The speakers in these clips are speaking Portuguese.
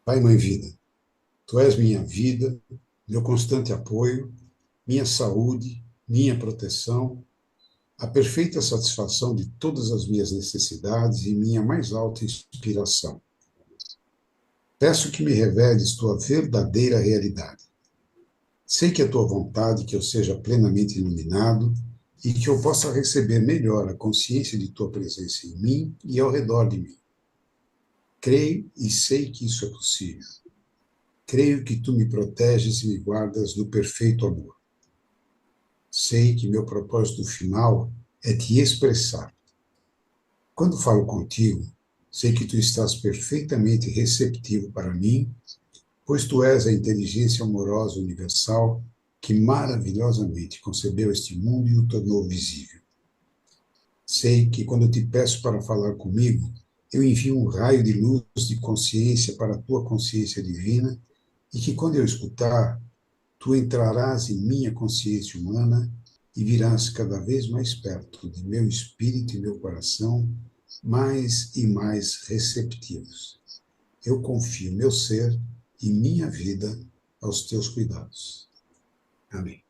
Pai, Mãe Vida, Tu és minha vida, meu constante apoio, minha saúde, minha proteção, a perfeita satisfação de todas as minhas necessidades e minha mais alta inspiração. Peço que me reveles tua verdadeira realidade. Sei que é tua vontade que eu seja plenamente iluminado e que eu possa receber melhor a consciência de tua presença em mim e ao redor de mim. Creio e sei que isso é possível. Creio que tu me proteges e me guardas no perfeito amor. Sei que meu propósito final é te expressar. Quando falo contigo, sei que tu estás perfeitamente receptivo para mim, pois tu és a inteligência amorosa universal que maravilhosamente concebeu este mundo e o tornou visível. Sei que quando eu te peço para falar comigo, eu envio um raio de luz de consciência para a tua consciência divina e que quando eu escutar, tu entrarás em minha consciência humana e virás cada vez mais perto de meu espírito e meu coração, mais e mais receptivos. Eu confio meu ser e minha vida aos teus cuidados. Amém.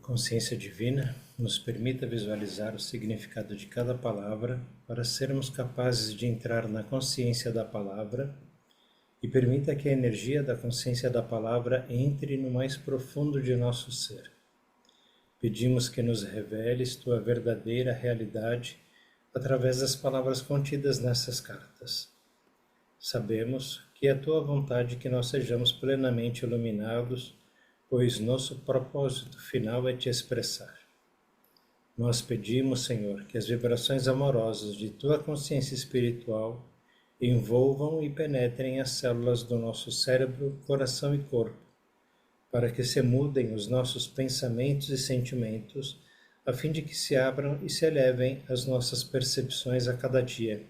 Consciência divina nos permita visualizar o significado de cada palavra para sermos capazes de entrar na consciência da palavra e permita que a energia da consciência da palavra entre no mais profundo de nosso ser. Pedimos que nos reveles tua verdadeira realidade através das palavras contidas nessas cartas. Sabemos que é tua vontade que nós sejamos plenamente iluminados, pois nosso propósito final é te expressar. Nós pedimos, Senhor, que as vibrações amorosas de tua consciência espiritual envolvam e penetrem as células do nosso cérebro, coração e corpo, para que se mudem os nossos pensamentos e sentimentos, a fim de que se abram e se elevem as nossas percepções a cada dia,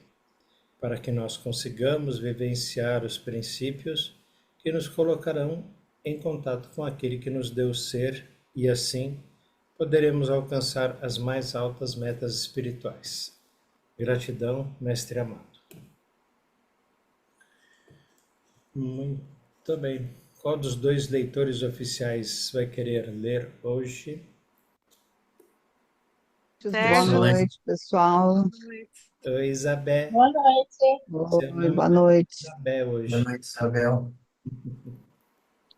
para que nós consigamos vivenciar os princípios que nos colocarão em contato com aquele que nos deu ser e assim poderemos alcançar as mais altas metas espirituais. Gratidão, Mestre amado. Muito bem. Qual dos dois leitores oficiais vai querer ler hoje? Boa noite, pessoal. Oi, Isabel. Boa noite. Seu Oi, nome boa é noite. Isabel Boa hoje. noite, Isabel.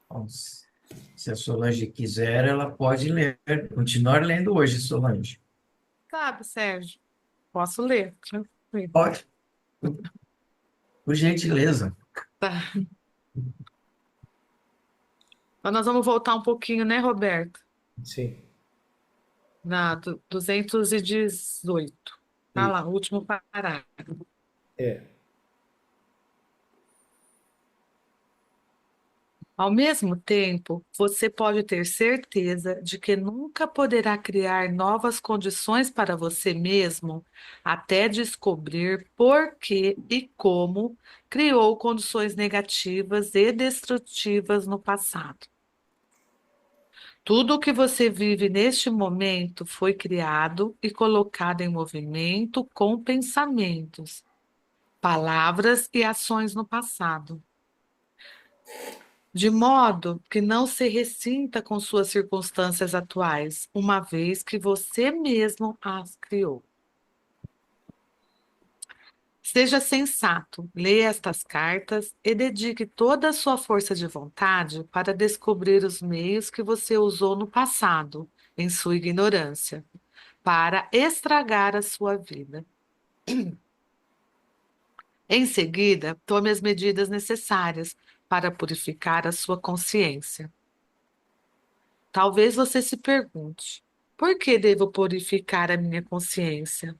Bom, se a Solange quiser, ela pode ler. Continuar lendo hoje, Solange. Sabe, Sérgio? Posso ler? Tranquilo. Pode, por gentileza. Tá. Então, nós vamos voltar um pouquinho, né, Roberto? Sim. Na 218. Tá E, lá, o último parágrafo. é. Ao mesmo tempo, você pode ter certeza de que nunca poderá criar novas condições para você mesmo até descobrir por que e como criou condições negativas e destrutivas no passado. Tudo o que você vive neste momento foi criado e colocado em movimento com pensamentos, palavras e ações no passado. De modo que não se ressinta com suas circunstâncias atuais, uma vez que você mesmo as criou. Seja sensato, leia estas cartas e dedique toda a sua força de vontade para descobrir os meios que você usou no passado, em sua ignorância, para estragar a sua vida. Em seguida, tome as medidas necessárias para purificar a sua consciência. Talvez você se pergunte: por que devo purificar a minha consciência?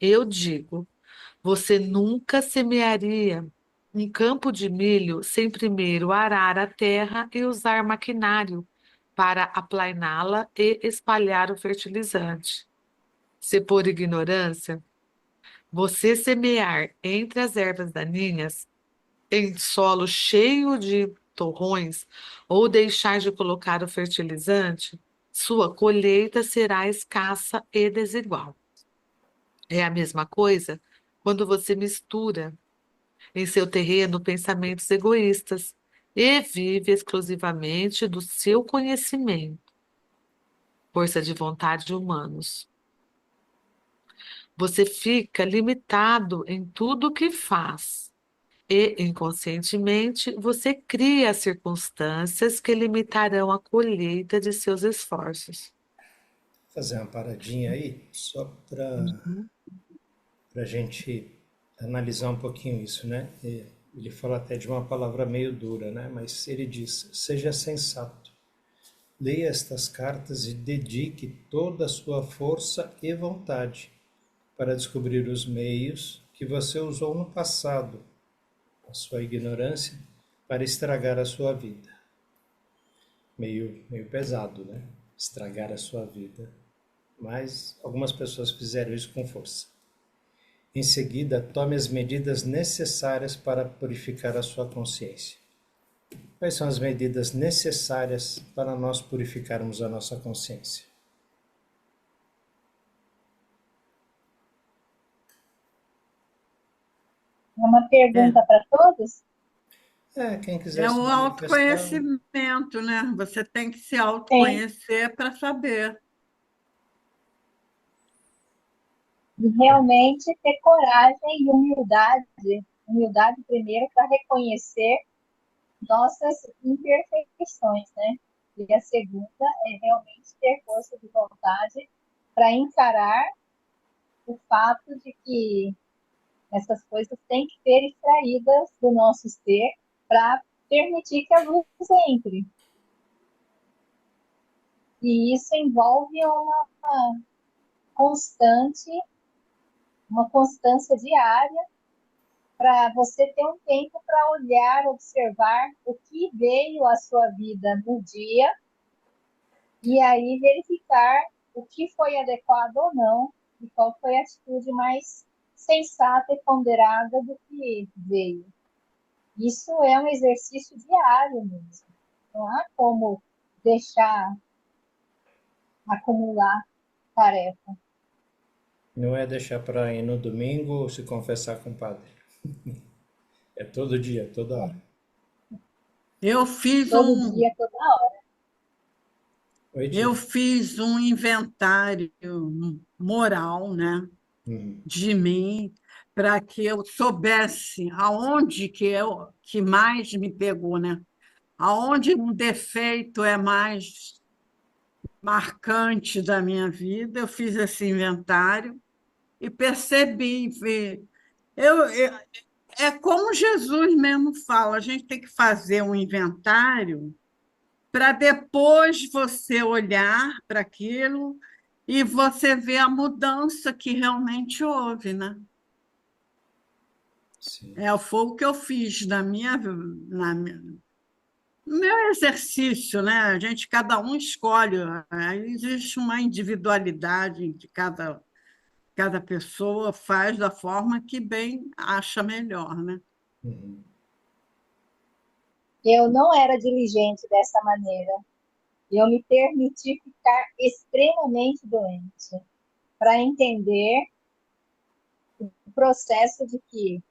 Eu digo: você nunca semearia um campo de milho sem primeiro arar a terra e usar maquinário para aplainá-la e espalhar o fertilizante. Se por ignorância você semear entre as ervas daninhas, em solo cheio de torrões, ou deixar de colocar o fertilizante, sua colheita será escassa e desigual. É a mesma coisa quando você mistura em seu terreno pensamentos egoístas e vive exclusivamente do seu conhecimento, força de vontade humanos. Você fica limitado em tudo o que faz. E, inconscientemente, você cria as circunstâncias que limitarão a colheita de seus esforços. Fazer uma paradinha aí, só para Uhum. a gente analisar um pouquinho isso, né? Ele fala até de uma palavra meio dura, né? Mas ele diz: seja sensato, leia estas cartas e dedique toda a sua força e vontade para descobrir os meios que você usou no passado, a sua ignorância, para estragar a sua vida. Meio pesado, né? Estragar a sua vida. Mas algumas pessoas fizeram isso com força. Em seguida, tome as medidas necessárias para purificar a sua consciência. Quais são as medidas necessárias para nós purificarmos a nossa consciência? É uma É, pergunta para todos? Quem quiser é se o manifestar. autoconhecimento, né? Você tem que se Sim. autoconhecer para saber. E realmente ter coragem e humildade. Humildade primeiro para reconhecer nossas imperfeições, né? E a segunda é realmente ter força de vontade para encarar o fato de que essas coisas têm que ser extraídas do nosso ser para permitir que a luz entre. E isso envolve constante, uma constância diária para você ter um tempo para olhar, observar o que veio à sua vida no dia e aí verificar o que foi adequado ou não e qual foi a atitude mais sensata e ponderada do que veio. Isso é um exercício diário mesmo. Não há como deixar acumular tarefa. Não é deixar para ir no domingo se confessar com o padre. É todo dia, toda hora. Eu fiz Todo um, dia, toda hora. Oi, eu tia. fiz um inventário moral, né, Uhum. de mim, para que eu soubesse aonde que mais me pegou, né? Aonde um defeito é mais marcante da minha vida. Eu fiz esse inventário e percebi, eu, é como Jesus mesmo fala, a gente tem que fazer um inventário para depois você olhar para aquilo e você ver a mudança que realmente houve, né? Sim. Foi o que eu fiz no meu exercício, né? A gente, cada um escolhe, aí existe uma individualidade de cada pessoa faz da forma que bem acha melhor, né? Uhum. Eu não era diligente dessa maneira. Eu me permiti ficar extremamente doente para entender o processo de que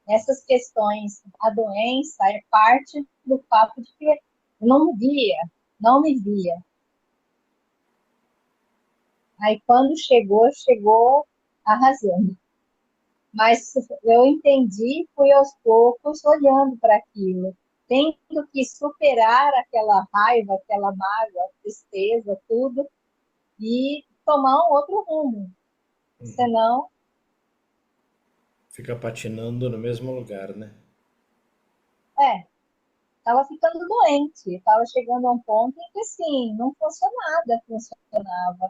essas questões, a doença é parte do fato de que eu não via, não me via. Aí quando chegou, chegou arrasando. Mas eu entendi, fui aos poucos olhando para aquilo, tendo que superar aquela raiva, aquela mágoa, tristeza, tudo, e tomar um outro rumo. Uhum. Senão, Fica patinando no mesmo lugar, né? estava ficando doente, estava chegando a um ponto em que, assim, não funcionava.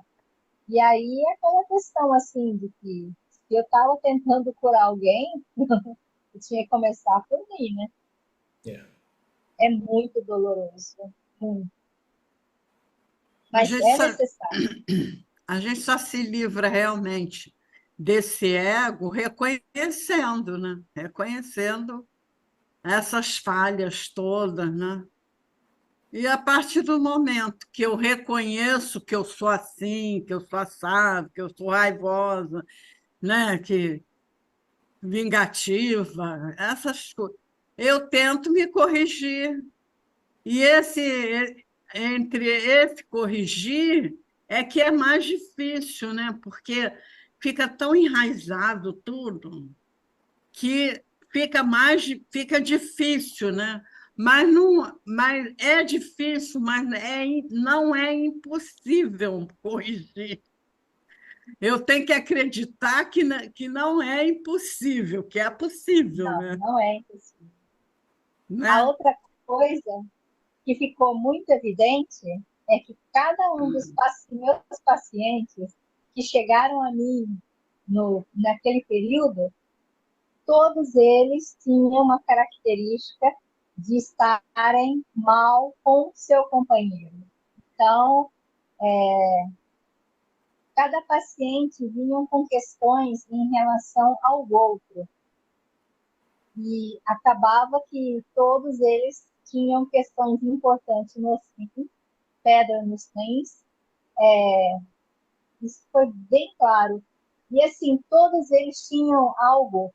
E aí, aquela questão, assim, de que se eu estava tentando curar alguém, eu tinha que começar por mim, né? Yeah. É muito doloroso, muito, A mas gente é só, necessário. a gente só se livra realmente desse ego reconhecendo, né? Reconhecendo essas falhas todas, né? E a partir do momento que eu reconheço que eu sou assim, que eu sou assado, que eu sou raivosa, né? Que vingativa, essas coisas. Eu tento me corrigir. E entre esse corrigir é que é mais difícil, né? Porque fica tão enraizado tudo que fica difícil, né? Mas é difícil, mas não é impossível corrigir. Eu tenho que acreditar que não é impossível, que é possível, Não, né? não é impossível. A Né? outra coisa que ficou muito evidente é que cada um dos meus pacientes que chegaram a mim naquele período, todos eles tinham uma característica de estarem mal com seu companheiro. Então, cada paciente vinha com questões em relação ao outro. E acabava que todos eles tinham questões importantes no rim, pedra nos rins, isso foi bem claro. E assim, todos eles tinham algo,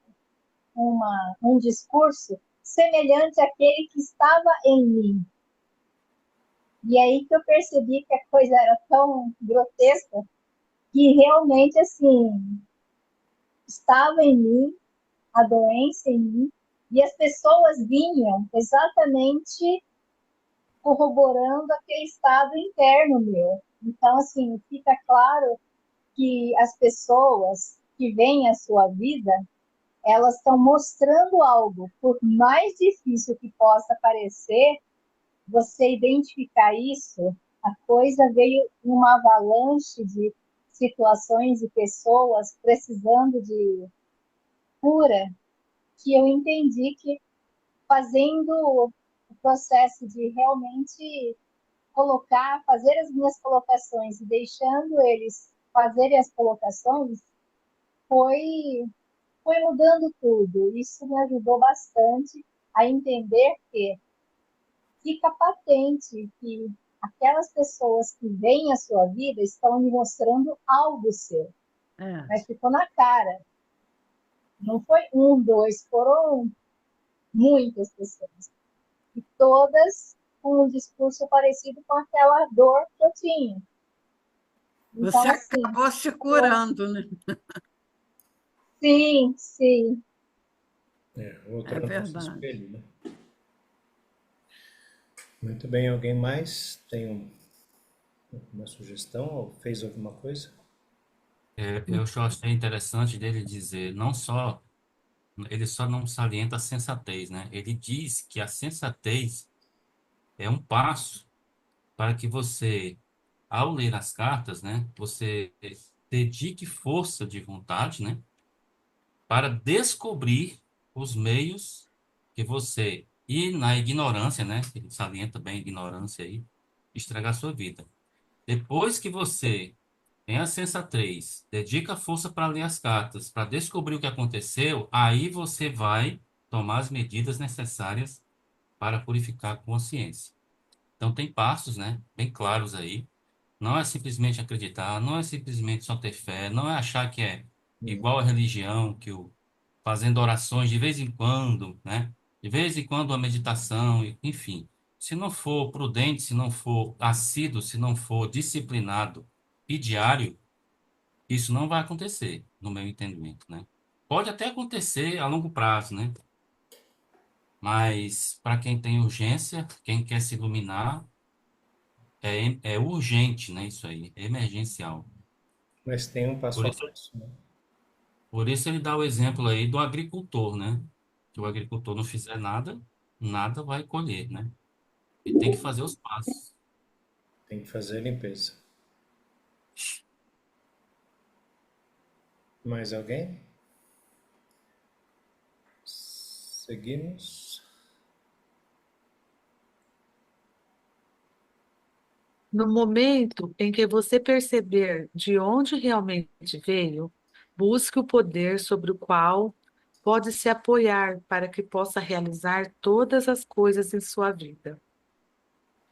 um discurso semelhante àquele que estava em mim. E aí que eu percebi que a coisa era tão grotesca que realmente, assim, estava em mim, a doença em mim, e as pessoas vinham exatamente corroborando aquele estado interno meu. Então, assim, fica claro que as pessoas que veem a sua vida, elas estão mostrando algo, por mais difícil que possa parecer, você identificar isso, a coisa veio uma avalanche de situações e pessoas precisando de cura, que eu entendi que fazendo o processo de realmente fazer as minhas colocações e deixando eles fazerem as colocações, foi, foi mudando tudo. Isso me ajudou bastante a entender que fica patente que aquelas pessoas que veem a sua vida estão me mostrando algo seu, É. mas ficou na cara. Não foi um, dois, foram muitas pessoas. E todas com um discurso parecido com aquela dor que eu tinha. Você Então, assim, acabou se curando, né? sim, sim. O outro É é o nosso verdade. espelho, né? Muito bem, alguém mais tem uma sugestão ou fez alguma coisa? Eu só achei interessante dele dizer, não só, ele só não salienta a sensatez, né? Ele diz que a sensatez é um passo para que você, ao ler as cartas, né, você dedique força de vontade, né, para descobrir os meios que você, e na ignorância, né, ele salienta bem a ignorância aí, estragar a sua vida. Depois que você tem a sensatez, dedica força para ler as cartas, para descobrir o que aconteceu, aí você vai tomar as medidas necessárias para purificar a consciência. Então tem passos, né, bem claros aí. Não é simplesmente acreditar, não é simplesmente só ter fé, não é achar que é igual à religião, que o fazendo orações de vez em quando, né? De vez em quando a meditação, enfim. Se não for prudente, se não for assíduo, se não for disciplinado e diário, isso não vai acontecer, no meu entendimento, né? Pode até acontecer a longo prazo, né? Mas para quem tem urgência, quem quer se iluminar, é urgente, né? Isso aí, é emergencial. Mas tem um passo Por a isso, passo, né? por isso ele dá o exemplo aí do agricultor, né? Que o agricultor não fizer nada, nada vai colher, né? Ele tem que fazer os passos. Tem que fazer a limpeza. Mais alguém? Seguimos. No momento em que você perceber de onde realmente veio, busque o poder sobre o qual pode se apoiar para que possa realizar todas as coisas em sua vida.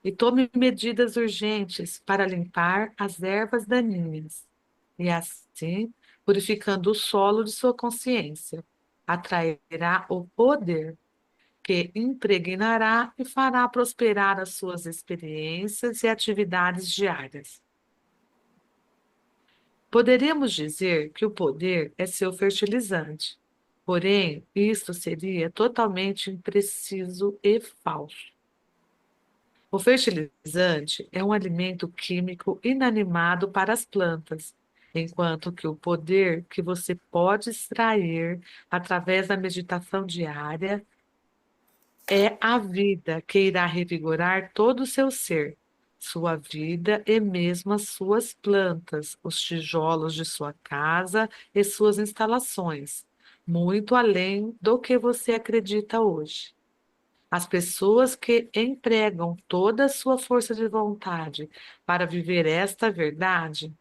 E tome medidas urgentes para limpar as ervas daninhas, e assim purificando o solo de sua consciência. atrairá o poder, que impregnará e fará prosperar as suas experiências e atividades diárias. Poderíamos dizer que o poder é seu fertilizante, porém, isto seria totalmente impreciso e falso. O fertilizante é um alimento químico inanimado para as plantas, enquanto que o poder que você pode extrair através da meditação diária é a vida que irá revigorar todo o seu ser, sua vida e mesmo as suas plantas, os tijolos de sua casa e suas instalações, muito além do que você acredita hoje. As pessoas que empregam toda a sua força de vontade para viver esta verdade,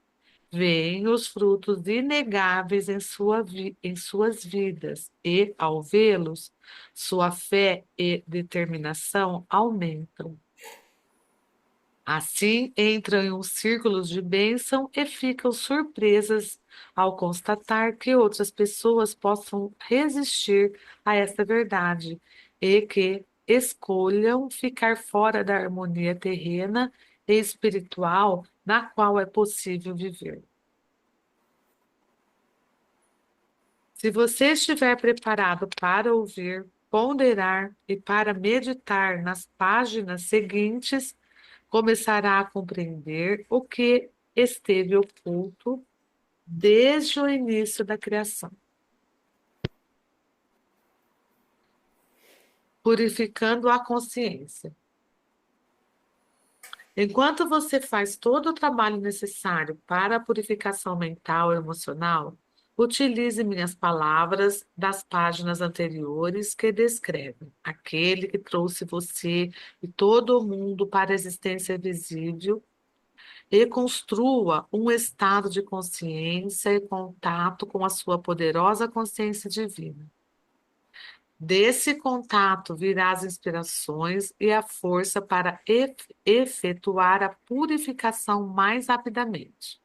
veem os frutos inegáveis em suas vidas e, ao vê-los, sua fé e determinação aumentam. Assim, entram em um círculo de bênção e ficam surpresas ao constatar que outras pessoas possam resistir a esta verdade e que escolham ficar fora da harmonia terrena e espiritual na qual é possível viver. Se você estiver preparado para ouvir, ponderar e para meditar nas páginas seguintes, começará a compreender o que esteve oculto desde o início da criação. Purificando a consciência. Enquanto você faz todo o trabalho necessário para a purificação mental e emocional, utilize minhas palavras das páginas anteriores que descrevem aquele que trouxe você e todo o mundo para a existência visível e construa um estado de consciência e contato com a sua poderosa consciência divina. Desse contato virá as inspirações e a força para efetuar a purificação mais rapidamente.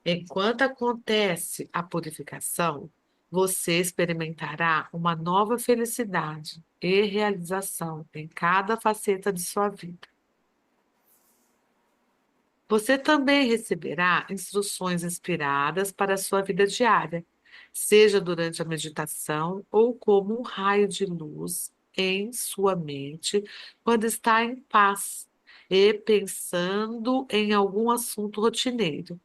Enquanto acontece a purificação, você experimentará uma nova felicidade e realização em cada faceta de sua vida. Você também receberá instruções inspiradas para a sua vida diária, seja durante a meditação ou como um raio de luz em sua mente, quando está em paz e pensando em algum assunto rotineiro.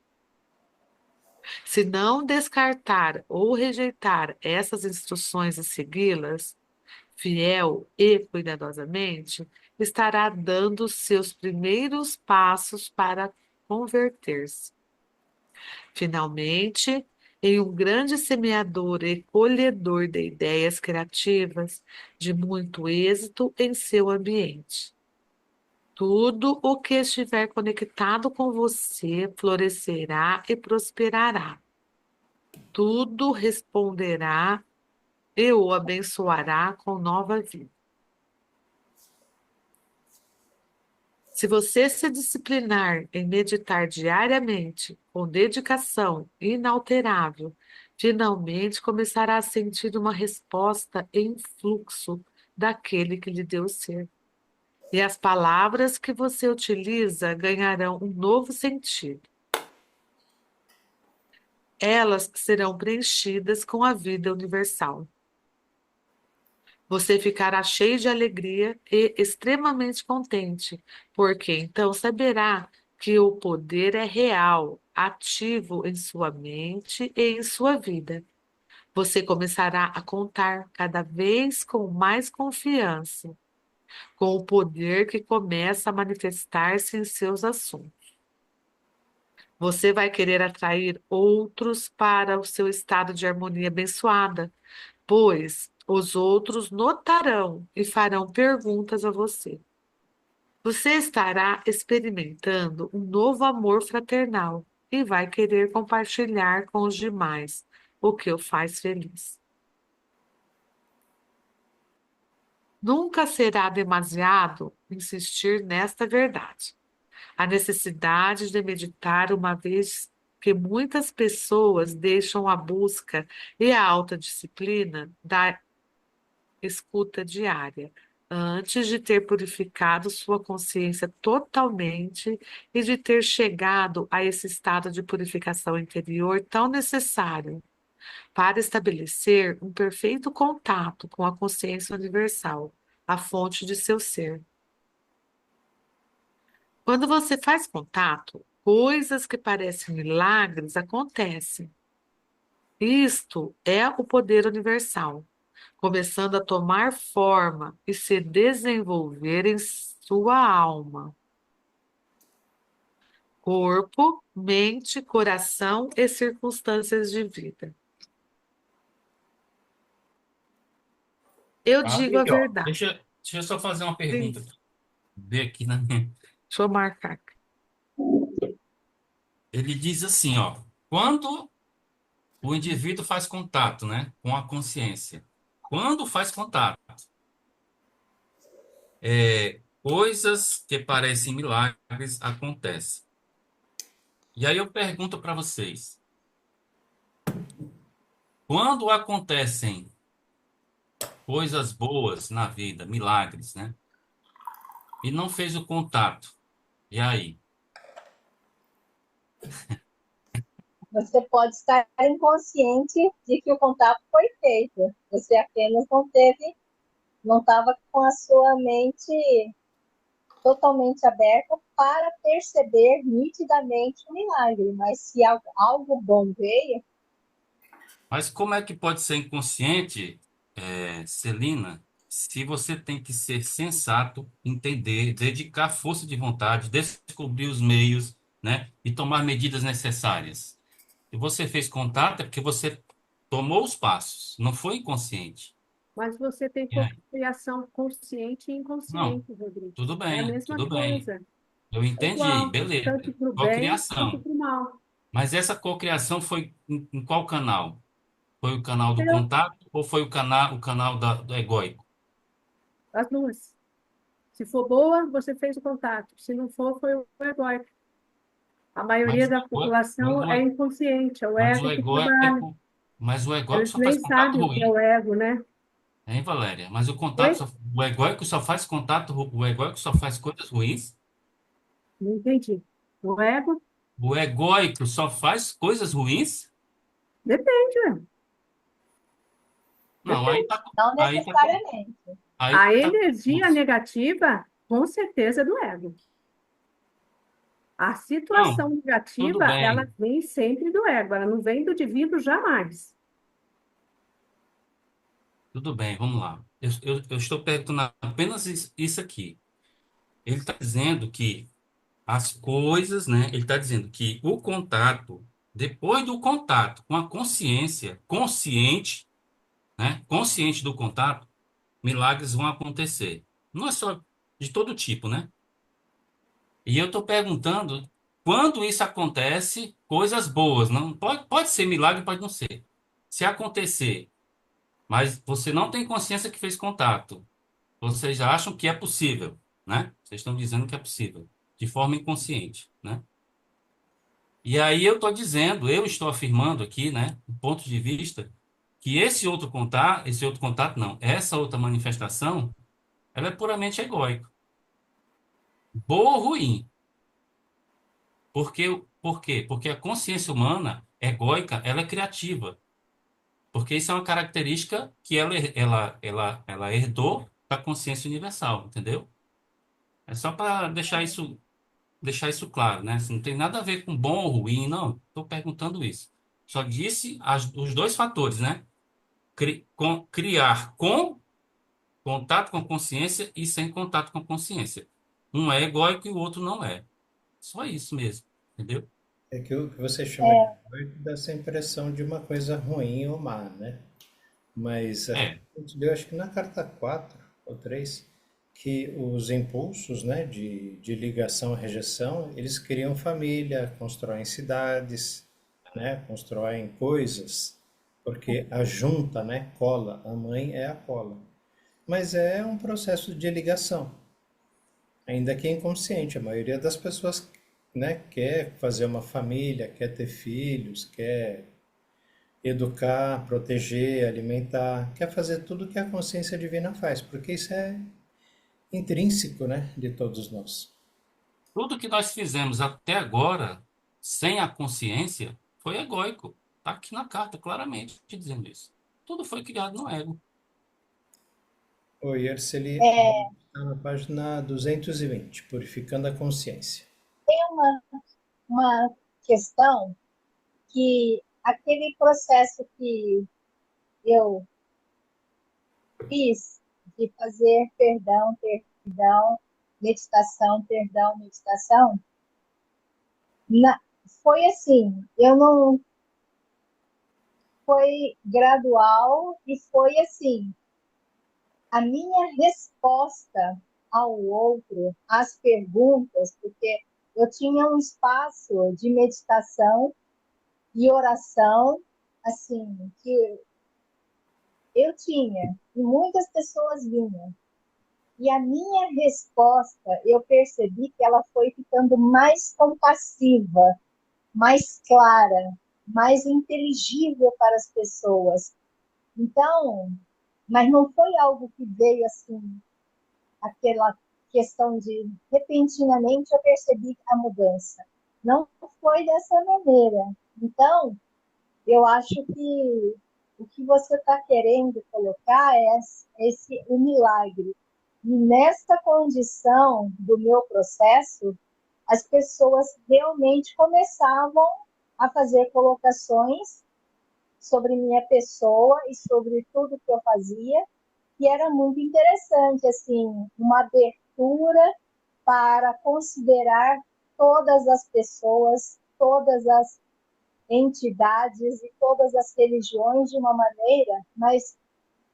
Se não descartar ou rejeitar essas instruções e segui-las, fiel e cuidadosamente, estará dando seus primeiros passos para converter-se. Finalmente, em um grande semeador e colhedor de ideias criativas, de muito êxito em seu ambiente. Tudo o que estiver conectado com você florescerá e prosperará. Tudo responderá e o abençoará com nova vida. Se você se disciplinar em meditar diariamente, com dedicação inalterável, finalmente começará a sentir uma resposta em fluxo daquele que lhe deu o ser. E as palavras que você utiliza ganharão um novo sentido. Elas serão preenchidas com a vida universal. Você ficará cheio de alegria e extremamente contente, porque então saberá que o poder é real, ativo em sua mente e em sua vida. Você começará a contar cada vez com mais confiança, com o poder que começa a manifestar-se em seus assuntos. Você vai querer atrair outros para o seu estado de harmonia abençoada, pois os outros notarão e farão perguntas a você. Você estará experimentando um novo amor fraternal e vai querer compartilhar com os demais, o que o faz feliz. Nunca será demasiado insistir nesta verdade. A necessidade de meditar uma vez que muitas pessoas deixam a busca e a autodisciplina da escuta diária, antes de ter purificado sua consciência totalmente e de ter chegado a esse estado de purificação interior tão necessário para estabelecer um perfeito contato com a consciência universal, a fonte de seu ser. Quando você faz contato, coisas que parecem milagres acontecem. Isto é o poder universal, começando a tomar forma e se desenvolver em sua alma, corpo, mente, coração e circunstâncias de vida. Eu digo a Aí, ó, verdade. deixa eu só fazer uma pergunta Sim, aqui. Ver aqui na minha. deixa eu marcar aqui. Ele diz assim, ó, quando o indivíduo faz contato, né, com a consciência, quando faz contato, coisas que parecem milagres acontecem. E aí eu pergunto para vocês, quando acontecem coisas boas na vida, milagres, né, e não fez o contato, e aí? Você pode estar inconsciente de que o contato foi feito. Você apenas não teve, não estava com a sua mente totalmente aberta para perceber nitidamente o milagre. Mas se algo bom veio, Mas como é que pode ser inconsciente, Celina, se você tem que ser sensato, entender, dedicar força de vontade, descobrir os meios, né, e tomar medidas necessárias? Se você fez contato é porque você tomou os passos, não foi inconsciente. Mas você tem E aí? cocriação consciente e Não, inconsciente, Rodrigo. tudo É a bem, mesma tudo bem. coisa. Eu É entendi, igual, beleza. tanto para o bem quanto Cocriação. para o mal. Mas essa cocriação foi em qual canal? Foi o canal do Entendeu? contato ou foi o canal do egóico? As duas. Se for boa, você fez o contato. Se não for, foi o egóico. A maioria Mas, da mas, população é o, inconsciente, é o mas o ego que trabalha. egóico, mas o egóico Eles só faz nem contato sabem o que é ruim, o ego, né? hein, Valéria? Mas Oi? o egóico só faz contato, o egóico só faz coisas ruins. Não entendi. O ego O egóico só faz coisas ruins? depende, né? Não, Depende. não aí tá, necessariamente. aí A tá energia confuso. negativa, com certeza, é do ego. A situação Não, tudo negativa, ela bem, vem sempre do ego, ela não vem do indivíduo jamais. tudo bem, vamos lá. Eu estou perguntando apenas isso aqui. Ele está dizendo que as coisas, né? Ele está dizendo que o contato, depois do contato com a consciência, consciente, né? Consciente do contato, milagres vão acontecer. Não é só de todo tipo, né? E eu estou perguntando quando isso acontece, coisas boas, não pode ser milagre, pode não ser. Se acontecer, mas você não tem consciência que fez contato, vocês acham que é possível, né? Vocês estão dizendo que é possível, de forma inconsciente, né? E aí eu estou afirmando aqui, né, do ponto de vista que esse outro contato não, essa outra manifestação, ela é puramente egóica, boa ou ruim. Por quê? Porque a consciência humana egóica, ela é criativa, porque isso é uma característica que ela herdou da consciência universal, entendeu? É só para deixar isso claro, né? Isso não tem nada a ver com bom ou ruim, não. Estou perguntando isso. Só disse os dois fatores, né? Criar com contato com consciência e sem contato com consciência. Um é egóico e o outro não é. Só isso mesmo, entendeu? É que o que você chama de egoísmo dá essa impressão de uma coisa ruim ou má, né? Mas a É, gente leu, acho que na carta 4 ou 3 que os impulsos, né, de ligação e rejeição, eles criam família, constroem cidades, né, constroem coisas, porque a junta, né, cola, a mãe é a cola. Mas é um processo de ligação, ainda que inconsciente. A maioria das pessoas né, quer fazer uma família, quer ter filhos, quer educar, proteger, alimentar, quer fazer tudo que a consciência divina faz, porque isso é intrínseco, né, de todos nós. Tudo que nós fizemos até agora, sem a consciência, foi egóico. Está aqui na carta, claramente, te dizendo isso. Tudo foi criado no ego. O Yerseli É, está na página 220, Purificando a Consciência. tem uma questão que aquele processo que eu fiz de fazer perdão, meditação, na, foi assim, eu não foi gradual e foi assim, a minha resposta ao outro, às perguntas, porque eu tinha um espaço de meditação e oração, assim, que eu tinha, e muitas pessoas vinham. E a minha resposta, eu percebi que ela foi ficando mais compassiva, mais clara, mais inteligível para as pessoas. Então, mas não foi algo que veio assim, aquela questão de repentinamente eu percebi a mudança. Não foi dessa maneira. Então, eu acho que o que você está querendo colocar é esse o milagre. E nessa condição do meu processo, as pessoas realmente começavam a fazer colocações sobre minha pessoa e sobre tudo que eu fazia, que era muito interessante, assim, uma abertura para considerar todas as pessoas, todas as entidades e todas as religiões de uma maneira, mas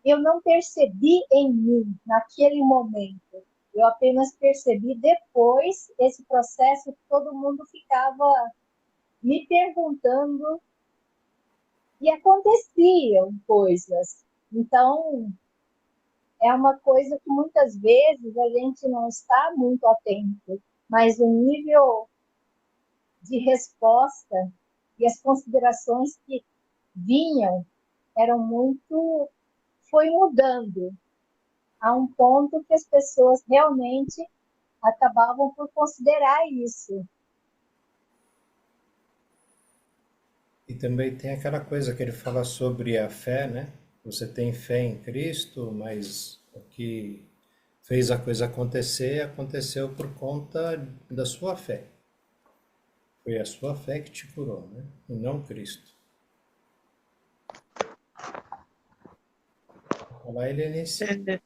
eu não percebi em mim naquele momento. Eu apenas percebi depois esse processo que todo mundo ficava me perguntando e aconteciam coisas. Então, é uma coisa que muitas vezes a gente não está muito atento, mas o nível de resposta e as considerações que vinham eram muito, foi mudando a um ponto que as pessoas realmente acabavam por considerar isso. E também tem aquela coisa que ele fala sobre a fé, né? Você tem fé em Cristo, mas o que fez a coisa acontecer, aconteceu por conta da sua fé. Foi a sua fé que te curou, né? E não Cristo. Olá, Helenice. É,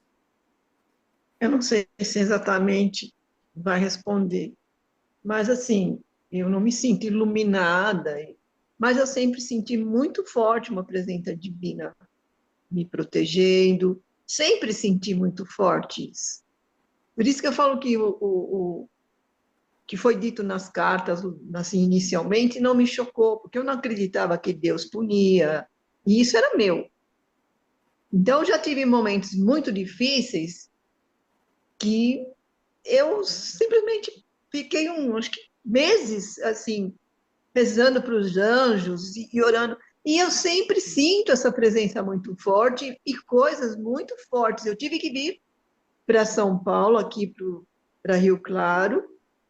eu não sei se exatamente vai responder, mas assim, eu não me sinto iluminada, mas eu sempre senti muito forte uma presença divina me protegendo, sempre senti muito forte isso. Por isso que eu falo que o que foi dito nas cartas, assim, inicialmente, não me chocou, porque eu não acreditava que Deus punia, e isso era meu. Então, eu já tive momentos muito difíceis que eu simplesmente fiquei acho que meses assim rezando para os anjos e orando. E eu sempre sinto essa presença muito forte e coisas muito fortes. Eu tive que vir para São Paulo, aqui para Rio Claro.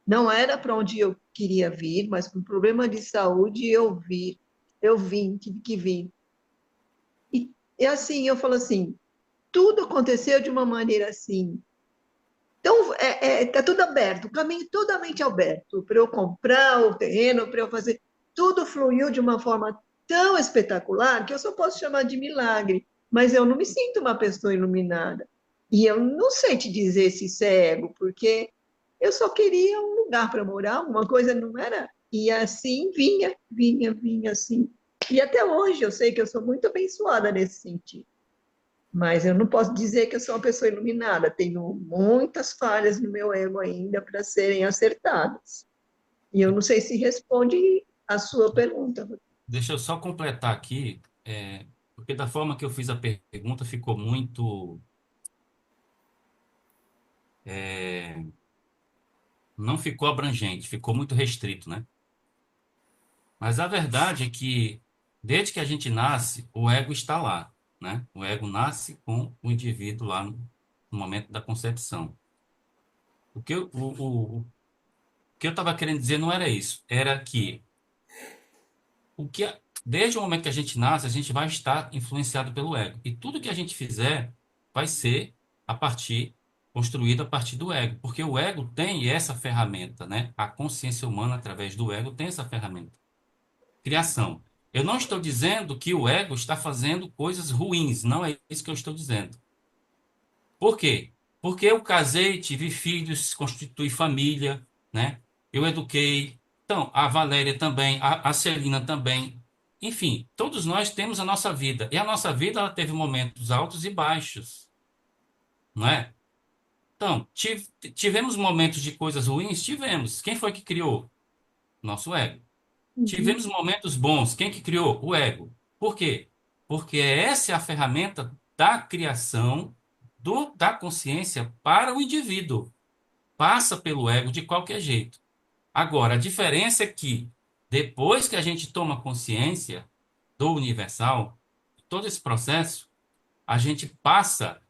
Não era para onde eu queria vir, mas por um problema de saúde eu vim, tive que vir. E assim, eu falo assim, tudo aconteceu de uma maneira assim. Então, tá tudo aberto, o caminho totalmente aberto para eu comprar o terreno, para eu fazer. Tudo fluiu de uma forma tão espetacular que eu só posso chamar de milagre, mas eu não me sinto uma pessoa iluminada. E eu não sei te dizer se isso é ego, porque eu só queria um lugar para morar, uma coisa não era. E assim vinha assim. E até hoje eu sei que eu sou muito abençoada nesse sentido. Mas eu não posso dizer que eu sou uma pessoa iluminada. Tenho muitas falhas no meu ego ainda para serem acertadas. E eu não sei se responde a sua pergunta. Deixa eu só completar aqui, porque da forma que eu fiz a pergunta ficou não ficou abrangente, ficou muito restrito, né? Mas a verdade é que, desde que a gente nasce, o ego está lá, né? O ego nasce com o indivíduo lá no momento da concepção. O que o que eu estava querendo dizer não era isso, era que desde o momento que a gente nasce, a gente vai estar influenciado pelo ego. E tudo que a gente fizer vai ser a partir, construído a partir do ego. Porque o ego tem essa ferramenta, né? A consciência humana, através do ego, tem essa ferramenta. Criação. Eu não estou dizendo que o ego está fazendo coisas ruins, não é isso que eu estou dizendo. Por quê? Porque eu casei, tive filhos, constituí família, né? Eu eduquei. Então, a Valéria também, a Celina também. Enfim, todos nós temos a nossa vida. E a nossa vida, ela teve momentos altos e baixos, não é? Então, tivemos momentos de coisas ruins? Tivemos. Quem foi que criou? Nosso ego. Tivemos momentos bons. Quem que criou? O ego. Por quê? Porque essa é a ferramenta da criação da consciência para o indivíduo. Passa pelo ego de qualquer jeito. Agora, a diferença é que, depois que a gente toma consciência do universal, todo esse processo, a gente passa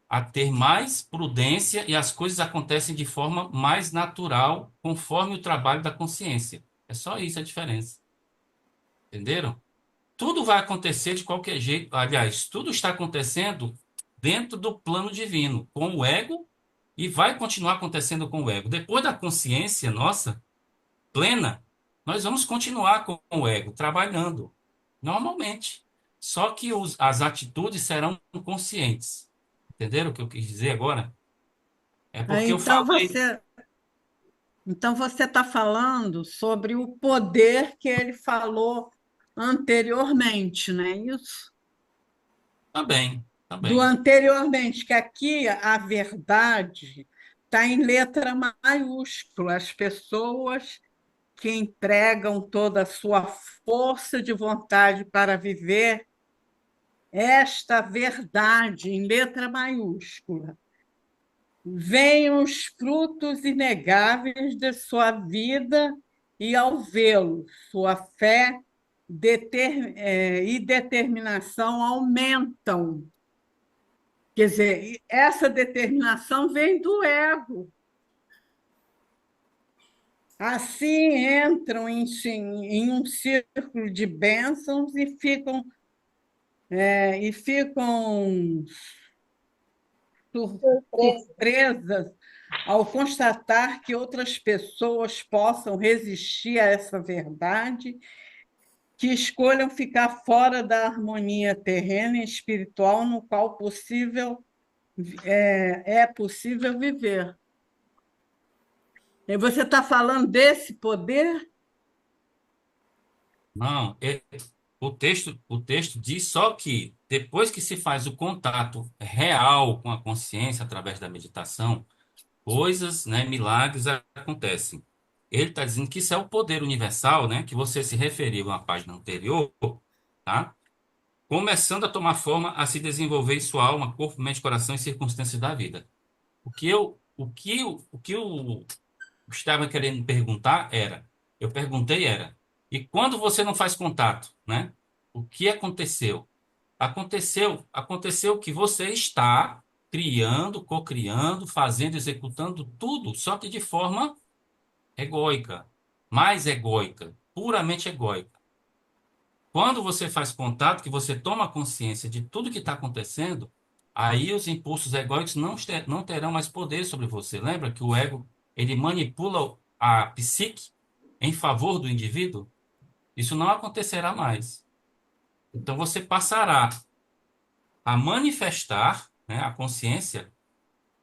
a ter mais prudência e as coisas acontecem de forma mais natural, conforme o trabalho da consciência. É só isso a diferença. Entenderam? Tudo vai acontecer de qualquer jeito. Aliás, tudo está acontecendo dentro do plano divino, com o ego, e vai continuar acontecendo com o ego. Depois da consciência nossa plena, nós vamos continuar com o ego, trabalhando, normalmente. Só que as atitudes serão conscientes. Entenderam o que eu quis dizer agora? É Aí, porque eu falei então você está falando sobre o poder que ele falou anteriormente, não é isso? também, Do também. anteriormente, que aqui a verdade está em letra maiúscula. As pessoas que empregam toda a sua força de vontade para viver esta verdade em letra maiúscula. Venham os frutos inegáveis de sua vida e, ao vê-lo, sua fé e determinação aumentam. Quer dizer, essa determinação vem do ego. Assim entram em um círculo de bênçãos e ficam Surpresa. surpresas ao constatar que outras pessoas possam resistir a essa verdade, que escolham ficar fora da harmonia terrena e espiritual no qual é possível viver. E você está falando desse poder? Não, o texto diz só que depois que se faz o contato real com a consciência através da meditação, coisas, né, milagres acontecem. Ele está dizendo que isso é o poder universal, né, que você se referiu na página anterior, tá? Começando a tomar forma, a se desenvolver em sua alma, corpo, mente, coração e circunstâncias da vida. O que eu estava querendo perguntar eu perguntei e quando você não faz contato, né? O que aconteceu? Aconteceu que você está criando, cocriando, fazendo, executando tudo, só que de forma egóica, mais egóica, puramente egóica. Quando você faz contato, que você toma consciência de tudo que está acontecendo, aí os impulsos egóicos não terão mais poder sobre você. Lembra que o ego, ele manipula a psique em favor do indivíduo? Isso não acontecerá mais. Então você passará a manifestar, né, a consciência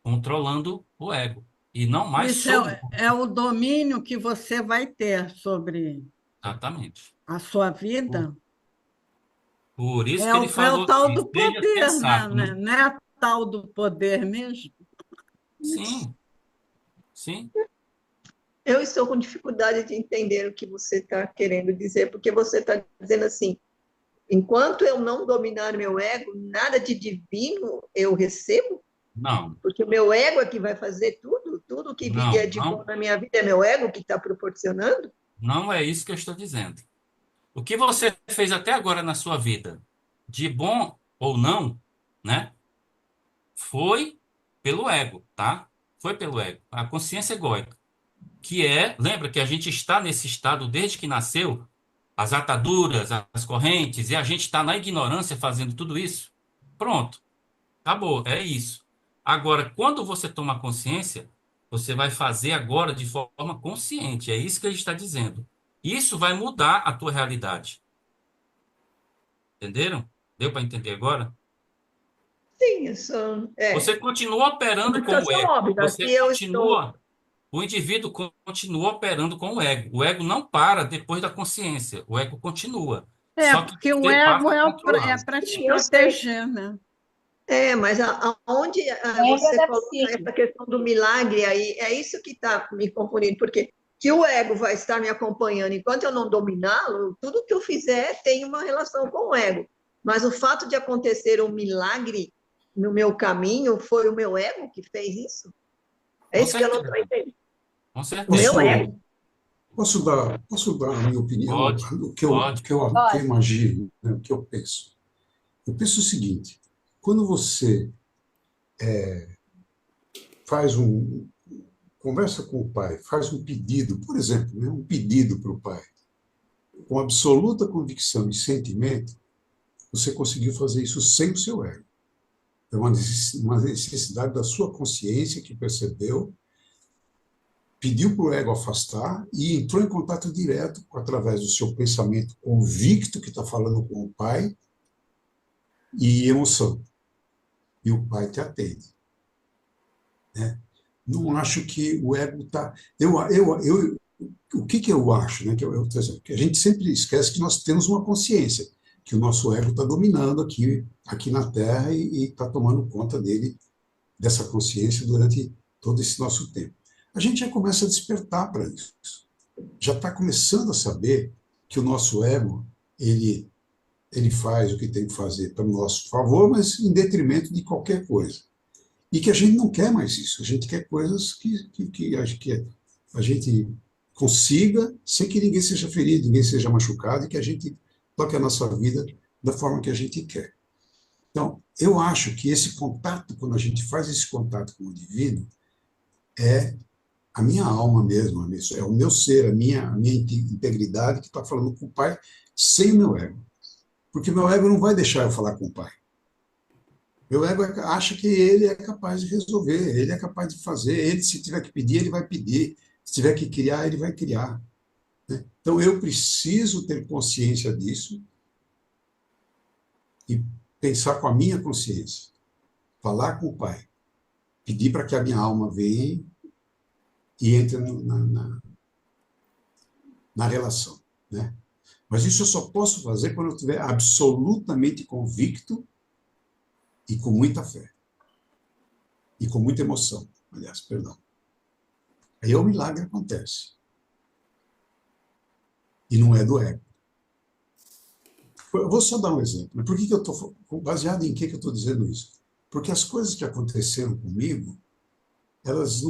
controlando o ego e não mais Isso sobre. é o domínio que você vai ter sobre Exatamente. a sua Por, vida. por isso É que ele o falou tal assim, do seja poder, né? sensato, né? Não é a tal do poder mesmo? Sim, sim. Eu estou com dificuldade de entender o que você está querendo dizer, porque você está dizendo assim: enquanto eu não dominar meu ego, nada de divino eu recebo, Não, porque o meu ego é que vai fazer tudo, tudo que Não, vier de bom não, na minha vida é meu ego que está proporcionando? não é isso que eu estou dizendo. O que você fez até agora na sua vida, de bom ou não, né? Foi pelo ego, tá? Foi pelo ego. A consciência egóica, que é, lembra que a gente está nesse estado desde que nasceu, as ataduras, as correntes, e a gente está na ignorância fazendo tudo isso? Pronto, acabou, é isso. Agora, quando você toma consciência, você vai fazer agora de forma consciente, é isso que a gente está dizendo. Isso vai mudar a tua realidade. Entenderam? Deu para entender agora? Sim, Você continua operando uma com o situação ego. óbvia, que Você eu estou. continua, o indivíduo continua operando com o ego. O ego não para depois da consciência. O ego continua. É, Só que porque o você ego passa a é controlar. para te Sim, eu sei. proteger, né? Mas aonde Lembra você da coloca psique. essa questão do milagre aí, é isso que está me confundindo, porque que o ego vai estar me acompanhando enquanto eu não dominá-lo, tudo que eu fizer tem uma relação com o ego. Mas o fato de acontecer um milagre no meu caminho foi o meu ego que fez isso? É Com isso que eu não estou certeza. entendendo. Com O meu certeza. Posso, ego. posso dar a minha opinião, Pode, o pode. que eu Pode. imagino, né, o que eu penso? Eu penso o seguinte: quando você faz conversa com o pai, faz um pedido, por exemplo, né, um pedido para o pai, com absoluta convicção e sentimento, você conseguiu fazer isso sem o seu ego. É uma necessidade da sua consciência que percebeu, pediu para o ego afastar e entrou em contato direto através do seu pensamento convicto que está falando com o pai e emoção. E o pai te atende, né? Não acho que o ego está. O que eu acho, né? Que a gente sempre esquece que nós temos uma consciência, que o nosso ego está dominando aqui na Terra e está tomando conta dessa consciência durante todo esse nosso tempo. A gente já começa a despertar para isso. Já está começando a saber que o nosso ego ele faz o que tem que fazer para o nosso favor, mas em detrimento de qualquer coisa. E que a gente não quer mais isso. A gente quer coisas que a gente consiga sem que ninguém seja ferido, ninguém seja machucado e que a gente toque a nossa vida da forma que a gente quer. Então, eu acho que esse contato, quando a gente faz esse contato com o divino, é a minha alma mesmo, é o meu ser, a minha integridade que está falando com o Pai sem o meu ego. Porque o meu ego não vai deixar eu falar com o Pai. Meu ego acha que ele é capaz de resolver, ele é capaz de fazer, ele, se tiver que pedir, ele vai pedir, se tiver que criar, ele vai criar. Né? Então, eu preciso ter consciência disso e pensar com a minha consciência, falar com o Pai, pedir para que a minha alma venha e entre na relação. Né? Mas isso eu só posso fazer quando eu estiver absolutamente convicto e com muita fé. E com muita emoção, aliás, perdão. Aí o milagre acontece. E não é do ego. Eu vou só dar um exemplo. Por que eu estou baseado em que eu estou dizendo isso? Porque as coisas que aconteceram comigo, elas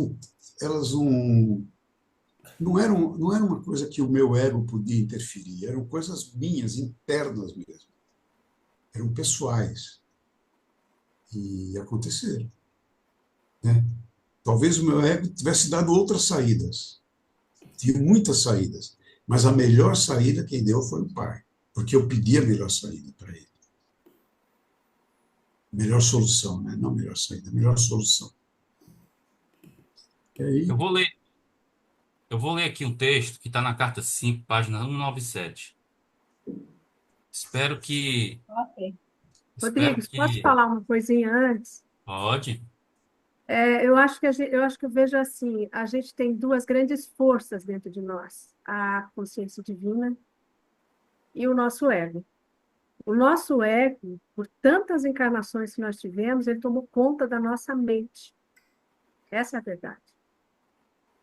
não eram uma coisa que o meu ego podia interferir, eram coisas minhas, internas mesmo. Eram pessoais. E aconteceram. Né? Talvez o meu ego tivesse dado outras saídas. Tive muitas saídas. Mas a melhor saída quem deu foi o pai. Porque eu pedi a melhor saída para ele. Melhor solução, né? Não melhor saída, melhor solução. E Eu aí, vou ler, eu vou ler aqui um texto que está na carta 5, página 197. Espero que, Ok. espero Rodrigues, posso que, falar uma coisinha antes? pode. Eu acho que eu acho que eu vejo assim, a gente tem duas grandes forças dentro de nós, a consciência divina e o nosso ego. O nosso ego, por tantas encarnações que nós tivemos, ele tomou conta da nossa mente. Essa é a verdade.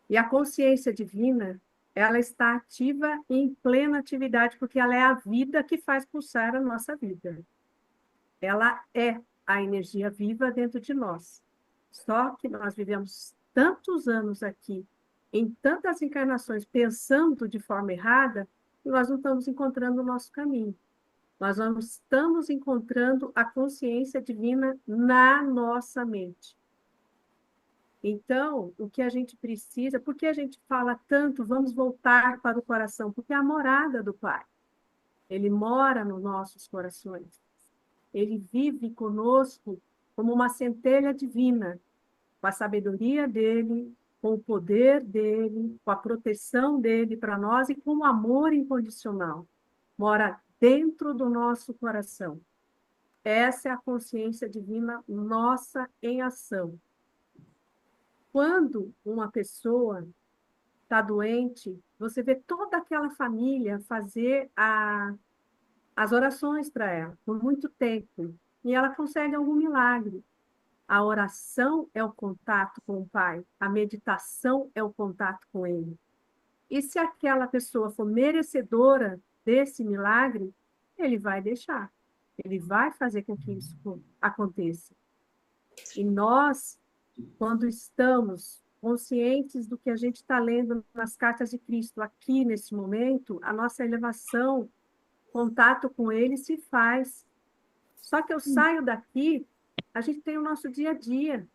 E a consciência divina, ela está ativa e em plena atividade, porque ela é a vida que faz pulsar a nossa vida. Ela é a energia viva dentro de nós. Só que nós vivemos tantos anos aqui, em tantas encarnações, pensando de forma errada, que nós não estamos encontrando o nosso caminho. Nós não estamos encontrando a consciência divina na nossa mente. Então, o que a gente precisa, por que a gente fala tanto, vamos voltar para o coração? Porque é a morada do Pai. Ele mora nos nossos corações. Ele vive conosco como uma centelha divina, com a sabedoria dele, com o poder dele, com a proteção dele para nós e com o amor incondicional. Mora dentro do nosso coração. Essa é a consciência divina nossa em ação. Quando uma pessoa está doente, você vê toda aquela família fazer as orações para ela por muito tempo e ela consegue algum milagre. A oração é o contato com o Pai, a meditação é o contato com Ele. E se aquela pessoa for merecedora desse milagre, ele vai deixar, ele vai fazer com que isso aconteça. E nós, quando estamos conscientes do que a gente está lendo nas cartas de Cristo aqui nesse momento, a nossa elevação, contato com Ele se faz. Só que eu saio daqui, a gente tem o nosso dia a dia.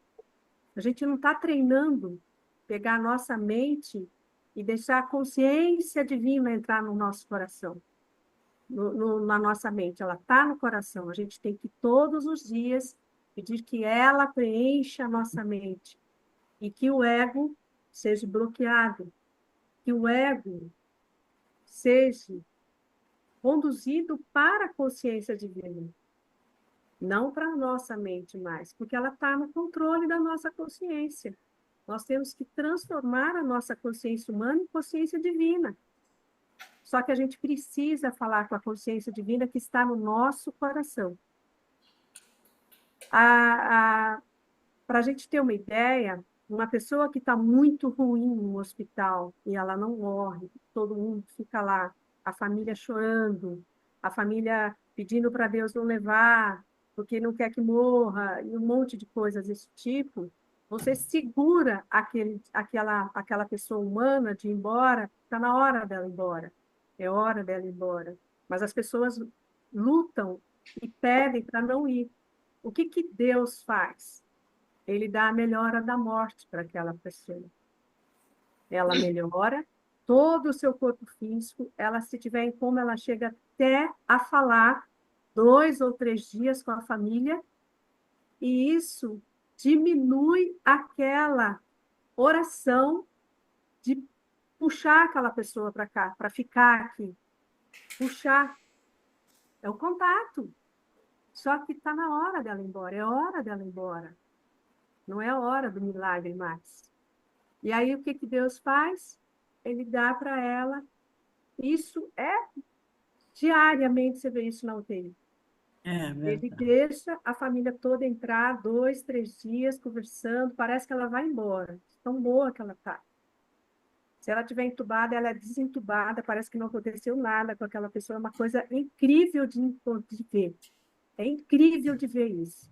A gente não está treinando pegar a nossa mente e deixar a consciência divina entrar no nosso coração, na nossa mente. Ela está no coração. A gente tem que todos os dias pedir que ela preencha a nossa mente e que o ego seja bloqueado, que o ego seja conduzido para a consciência divina, não para a nossa mente mais, porque ela está no controle da nossa consciência. Nós temos que transformar a nossa consciência humana em consciência divina. Só que a gente precisa falar com a consciência divina que está no nosso coração. Para a gente ter uma ideia, uma pessoa que está muito ruim no hospital e ela não morre, todo mundo fica lá, a família chorando, a família pedindo para Deus não levar, porque não quer que morra, e um monte de coisas desse tipo, você segura aquela pessoa humana de ir embora, está na hora dela ir embora, é hora dela ir embora. Mas as pessoas lutam e pedem para não ir. O que Deus faz? Ele dá a melhora da morte para aquela pessoa. Ela melhora todo o seu corpo físico, ela, se tiver em coma, ela chega até a falar 2 ou 3 dias com a família, e isso diminui aquela oração de puxar aquela pessoa para cá, para ficar aqui. Puxar. É o contato. Só que está na hora dela ir embora, é hora dela ir embora. Não é hora do milagre mais. E aí, o que Deus faz? Ele dá para ela. Isso é diariamente, você vê isso na UTI. Ele deixa a família toda entrar 2, 3 dias conversando, parece que ela vai embora. Tão boa que ela está. Se ela estiver entubada, ela é desentubada, parece que não aconteceu nada com aquela pessoa. É uma coisa incrível de ver. É incrível de ver isso.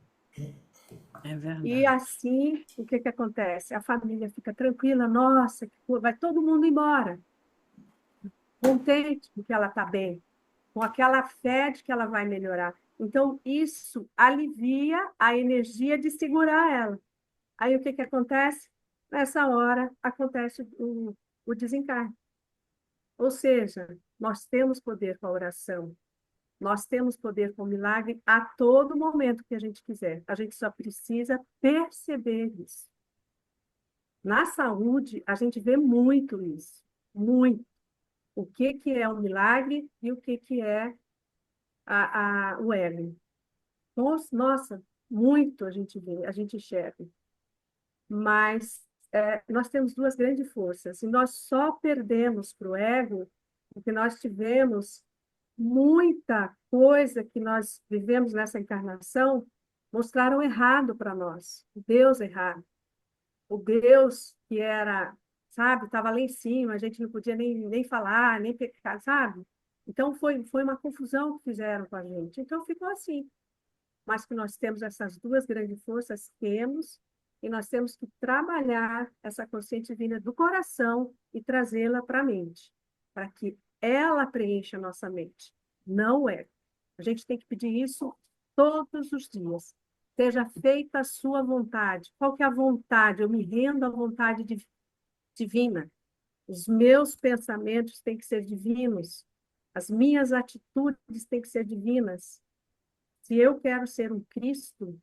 É verdade. E assim, o que acontece? A família fica tranquila, nossa, vai todo mundo embora. Contente porque ela está bem, com aquela fé de que ela vai melhorar. Então, isso alivia a energia de segurar ela. Aí, o que acontece? Nessa hora, acontece o desencarne. Ou seja, nós temos poder com a oração. Nós temos poder com o milagre a todo momento que a gente quiser. A gente só precisa perceber isso. Na saúde, a gente vê muito isso. Muito. O que é o milagre e o que é o ego. Nossa, muito a gente vê, a gente enxerga. Mas nós temos 2 grandes forças. E nós só perdemos para o ego porque nós tivemos muita coisa que nós vivemos nessa encarnação, mostraram errado para nós. O Deus errado. O Deus que era, sabe, estava lá em cima, a gente não podia nem falar, nem pecar, sabe? Então, foi uma confusão que fizeram com a gente. Então, ficou assim. Mas que nós temos essas 2 grandes forças, temos, E nós temos que trabalhar essa consciência divina do coração e trazê-la para a mente, para que ela preencha a nossa mente, não o ego. A gente tem que pedir isso todos os dias. Seja feita a sua vontade. Qual que é a vontade? Eu me rendo à vontade divina. Os meus pensamentos têm que ser divinos. As minhas atitudes têm que ser divinas. Se eu quero ser um Cristo,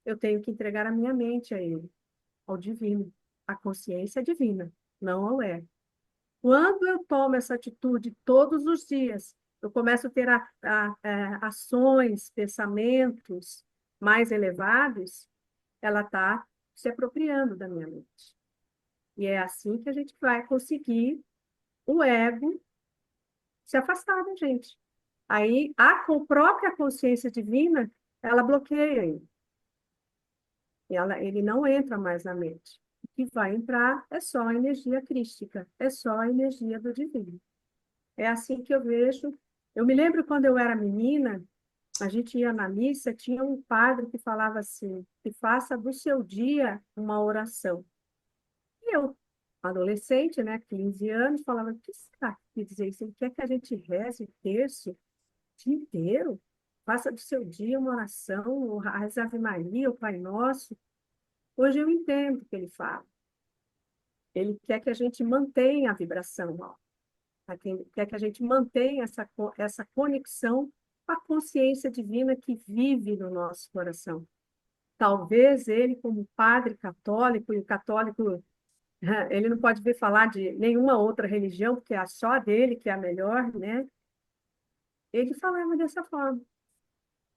eu tenho que entregar a minha mente a Ele, ao divino. A consciência divina, não ao ego. Quando eu tomo essa atitude todos os dias, eu começo a ter ações, pensamentos mais elevados, ela está se apropriando da minha mente. E é assim que a gente vai conseguir o ego se afastar da gente. Aí, a própria consciência divina, ela bloqueia ele. Ele não entra mais na mente. O que vai entrar é só a energia crística, é só a energia do divino. É assim que eu vejo. Eu me lembro quando eu era menina, a gente ia na missa, tinha um padre que falava assim, que faça do seu dia uma oração. E eu, adolescente, né, 15 anos, falava, o que será que quer dizer isso? Ele quer que a gente reze o terço o dia inteiro? Faça do seu dia uma oração, a Ave Maria, o Pai Nosso. Hoje eu entendo o que ele fala. Ele quer que a gente mantenha a vibração alta. Quer que a gente mantenha essa conexão com a consciência divina que vive no nosso coração. Talvez ele, como padre católico, e o católico, ele não pode ver falar de nenhuma outra religião, porque é só a dele que é a melhor, né? Ele falava dessa forma.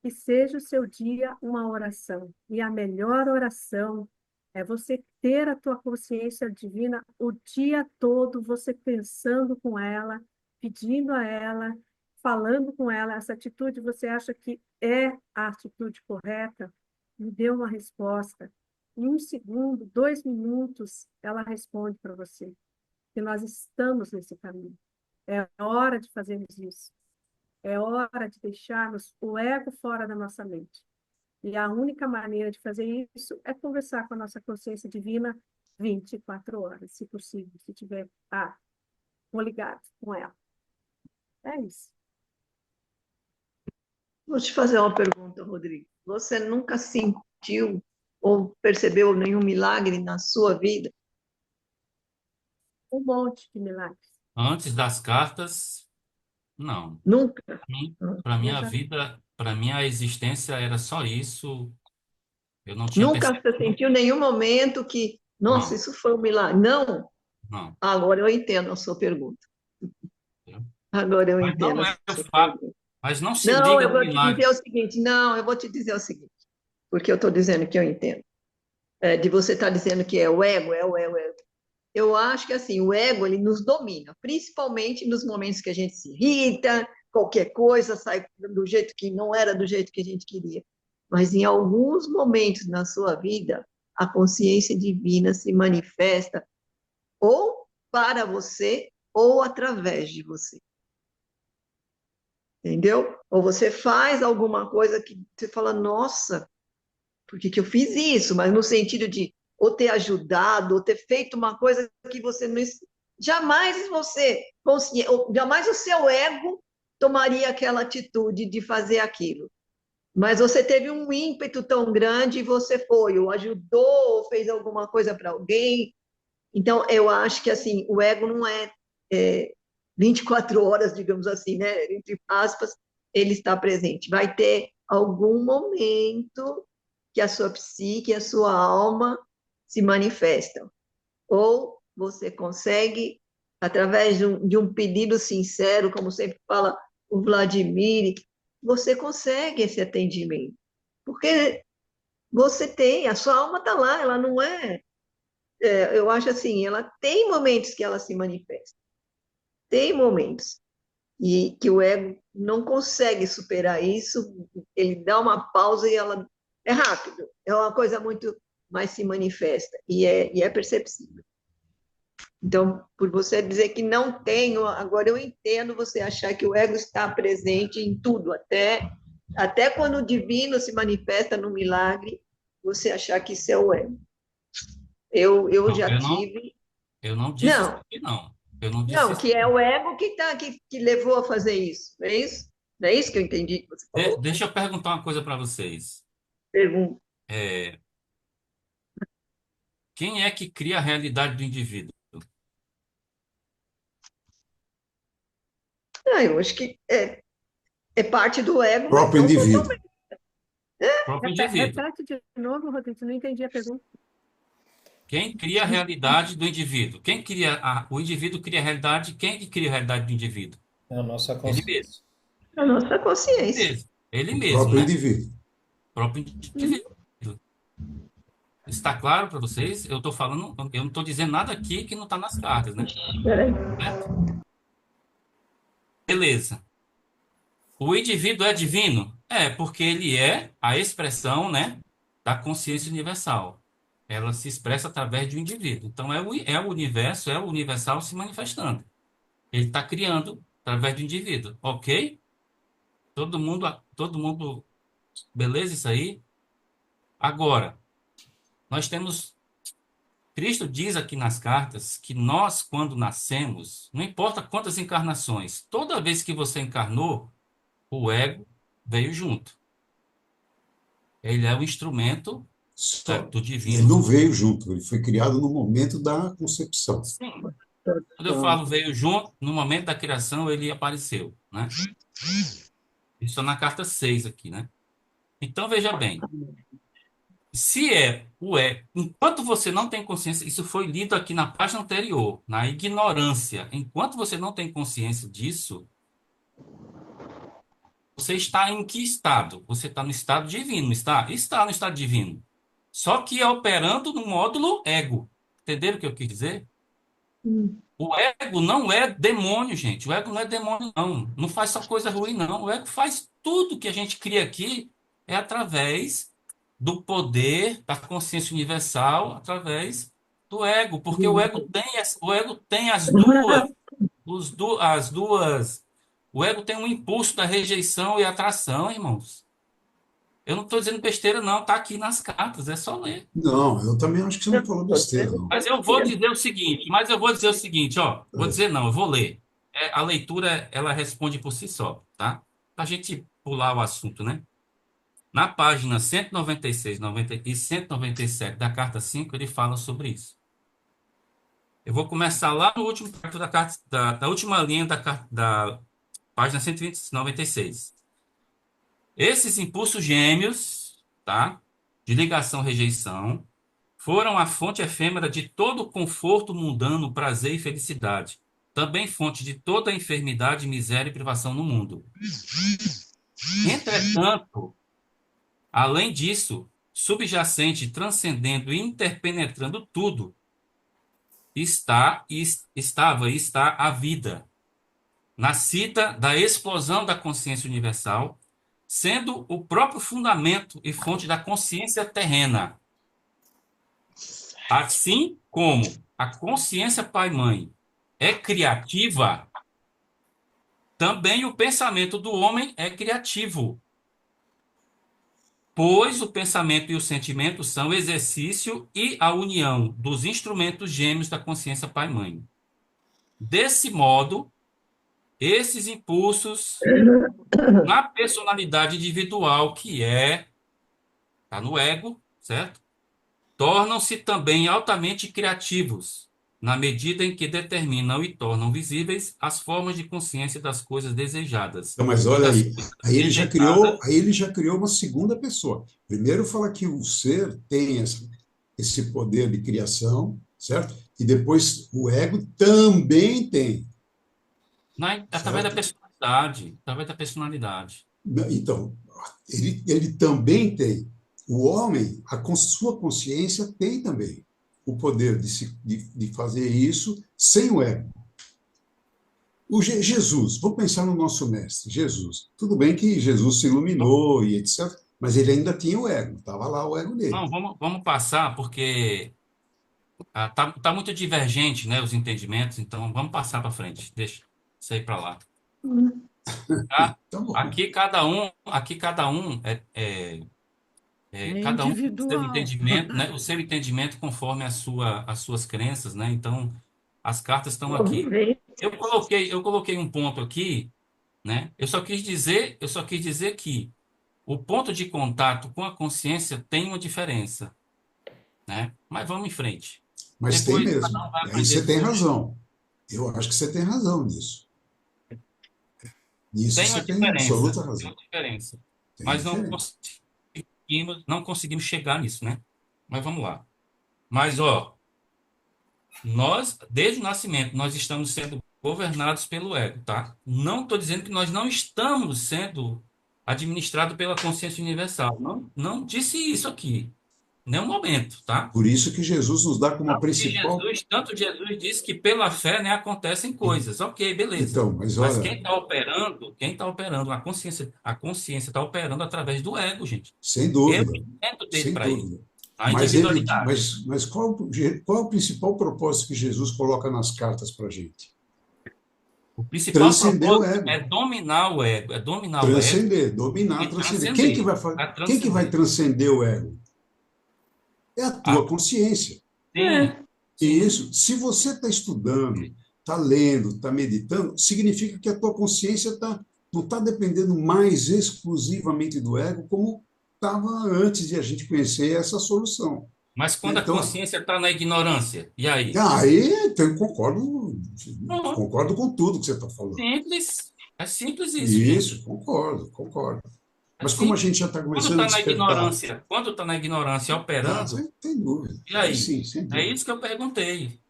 Que seja o seu dia uma oração. E a melhor oração é você ter a tua consciência divina o dia todo, você pensando com ela, pedindo a ela, falando com ela. Essa atitude você acha que é a atitude correta? Me dê uma resposta. Em 1 segundo, 2 minutos, ela responde para você. Que nós estamos nesse caminho. É hora de fazermos isso. É hora de deixarmos o ego fora da nossa mente. E a única maneira de fazer isso é conversar com a nossa consciência divina 24 horas, se possível, se tiver ligado com ela. É isso. Vou te fazer uma pergunta, Rodrigo. Você nunca sentiu ou percebeu nenhum milagre na sua vida? Um monte de milagres. Antes das cartas, não. Nunca? Para minha Exato. vida, para minha existência era só isso. Eu não tinha Nunca você percebido. sentiu nenhum momento que, nossa, Não, isso foi um milagre? Não? não. Agora eu entendo a sua pergunta. Agora eu Mas entendo não a é sua fato. pergunta. Mas não se Não, liga eu no vou te dizer milagre. o seguinte, não, eu vou te dizer o seguinte, porque eu estou dizendo que eu entendo. De você estar dizendo que é o ego, é o ego. Eu acho que assim, o ego ele nos domina, principalmente nos momentos que a gente se irrita, qualquer coisa sai do jeito que não era do jeito que a gente queria. Mas em alguns momentos na sua vida, a consciência divina se manifesta ou para você ou através de você. Entendeu? Ou você faz alguma coisa que você fala, nossa, por que eu fiz isso? Mas no sentido de ou ter ajudado, ou ter feito uma coisa que você não. Jamais você, jamais o seu ego tomaria aquela atitude de fazer aquilo. Mas você teve um ímpeto tão grande e você foi, ou ajudou, ou fez alguma coisa para alguém. Então, eu acho que assim, o ego não é 24 horas, digamos assim, né? Entre aspas, ele está presente. Vai ter algum momento que a sua psique, a sua alma se manifestam. Ou você consegue, através de um pedido sincero, como sempre fala o Vladimir, você consegue esse atendimento. Porque você tem, a sua alma está lá, ela não eu acho assim, ela tem momentos que ela se manifesta. Tem momentos. E que o ego não consegue superar isso, ele dá uma pausa e ela é rápido, é uma coisa muito mais se manifesta e é perceptível. Então, por você dizer que não tenho, agora eu entendo você achar que o ego está presente em tudo, até quando o divino se manifesta no milagre, você achar que isso é o ego. Eu Não, já tive. eu não disse isso Não, aqui, não. Eu não disse não, isso. que é o ego que levou a fazer isso. Não é isso? Não é isso que eu entendi que você falou? Deixa eu perguntar uma coisa para vocês. Pergunta. É, quem é que cria a realidade do indivíduo? Ah, eu acho que é parte do ego, mas Próprio não indivíduo. totalmente. O próprio indivíduo. Repete de novo, Rodrigo, não entendi a pergunta. Quem cria a realidade do indivíduo? O indivíduo cria a realidade, quem que cria a realidade do indivíduo? É a nossa Ele mesmo. consciência. A nossa consciência. Ele O mesmo, próprio né? indivíduo. O próprio indivíduo. Está claro para vocês? Eu não estou dizendo nada aqui que não está nas cartas, né? Peraí. Certo? Beleza. O indivíduo é divino? É, porque ele é a expressão, né, da consciência universal. Ela se expressa através de um indivíduo. Então é o universo, é o universal se manifestando. Ele está criando através do indivíduo, ok? Todo mundo, beleza isso aí? Agora, nós temos, Cristo diz aqui nas cartas que nós, quando nascemos, não importa quantas encarnações, toda vez que você encarnou, o ego veio junto. Ele é o instrumento, Só. certo, do Ele divino. não veio junto, ele foi criado no momento da concepção. Sim. Quando eu falo veio junto, no momento da criação ele apareceu, né? Isso é na carta 6 aqui, né? Então veja bem, se é o enquanto você não tem consciência, isso foi lido aqui na página anterior, na ignorância. Enquanto você não tem consciência disso, você está em que estado? Você está no estado divino, não está? Está no estado divino. Só que é operando no módulo ego. Entenderam o que eu quis dizer? O ego não é demônio, gente. O ego não é demônio, não. Não faz só coisa ruim, não. O ego faz tudo que a gente cria aqui é através do poder da consciência universal, através do ego, porque o ego tem as duas. O ego tem um impulso da rejeição e atração, irmãos. Eu não estou dizendo besteira, não. Tá aqui nas cartas, é só ler. Não, eu também acho que você não falou besteira, não. Mas eu vou dizer o seguinte, ó. Vou dizer não, eu vou ler. A leitura, ela responde por si só, tá? Pra gente pular o assunto, né? Na página 196, 90 e 197 da carta 5 ele fala sobre isso. Eu vou começar lá no último parágrafo da carta, da última linha da página 196. Esses impulsos gêmeos, tá? De ligação-rejeição, foram a fonte efêmera de todo o conforto mundano, prazer e felicidade. Também fonte de toda a enfermidade, miséria e privação no mundo. Entretanto, além disso, subjacente, transcendendo e interpenetrando tudo, estava e está a vida, nascida da explosão da consciência universal, sendo o próprio fundamento e fonte da consciência terrena. Assim como a consciência pai-mãe é criativa, também o pensamento do homem é criativo, pois o pensamento e o sentimento são exercício e a união dos instrumentos gêmeos da consciência pai-mãe. Desse modo, esses impulsos na personalidade individual, que está no ego, certo? Tornam-se também altamente criativos, na medida em que determinam e tornam visíveis as formas de consciência das coisas desejadas Então, mas e olha das aí, coisas rejeitadas. aí ele já criou uma segunda pessoa. Primeiro fala que o ser tem esse poder de criação, certo? E depois o ego também tem, Através da certo? personalidade, através da personalidade. Então, ele também tem. O homem, sua consciência tem também o poder de fazer isso sem o ego. Jesus, vou pensar no nosso mestre, Jesus. Tudo bem que Jesus se iluminou e etc., mas ele ainda tinha o ego, estava lá o ego dele. Não, vamos passar, porque tá muito divergente, né, os entendimentos, então vamos passar para frente. Deixa isso aí para lá. Tá? Tá bom. Aqui cada um É Cada um tem o seu individual. entendimento, né? O seu entendimento conforme as suas crenças, né? Então, as cartas estão Sua aqui. vivência. Eu coloquei um ponto aqui, né? Eu só quis dizer que o ponto de contato com a consciência tem uma diferença, né? Mas vamos em frente. Mas tem Depois cada mesmo. um vai E aí aprender você do tem seu jeito. razão. Eu acho que você tem razão nisso. Nisso Tem uma você tem diferença, absoluta tem razão. uma diferença. Tem Mas diferença. não conseguimos chegar nisso, né? Mas vamos lá. Mas, ó, nós, desde o nascimento, nós estamos sendo governados pelo ego, tá? Não estou dizendo que nós não estamos sendo administrados pela consciência universal. Não, não disse isso aqui, em nenhum momento, tá? Por isso que Jesus nos dá como Tanto que principal. Jesus disse que pela fé, né, acontecem coisas. Ok, beleza. Então, mas Mas olha, quem está operando, a consciência está operando através do ego, gente. sem Eu dúvida, entendo dele sem para ele. dúvida. A Mas ele, individualidade. mas qual é o principal propósito que Jesus coloca nas cartas para a gente? O principal Transcender o propósito é ego. dominar o ego, Transcender, dominar, e transcender. transcender. A Quem que vai transcender. transcender o ego? É a Ah, tua consciência. sim, E sim. isso, se você está estudando, está lendo, está meditando, significa que a tua consciência não está dependendo mais exclusivamente do ego, como estava antes de a gente conhecer essa solução. Mas Né? quando a Então, consciência está na ignorância, e aí? aí então, eu concordo, Pronto. concordo com tudo que você está falando. Simples. É simples isso, gente. Isso, concordo, concordo. É Mas como a simples. gente já está começando a despertar, Quando está na ignorância operando, sem dúvida. e Aí aí? sim, sem É dúvida. isso que eu perguntei.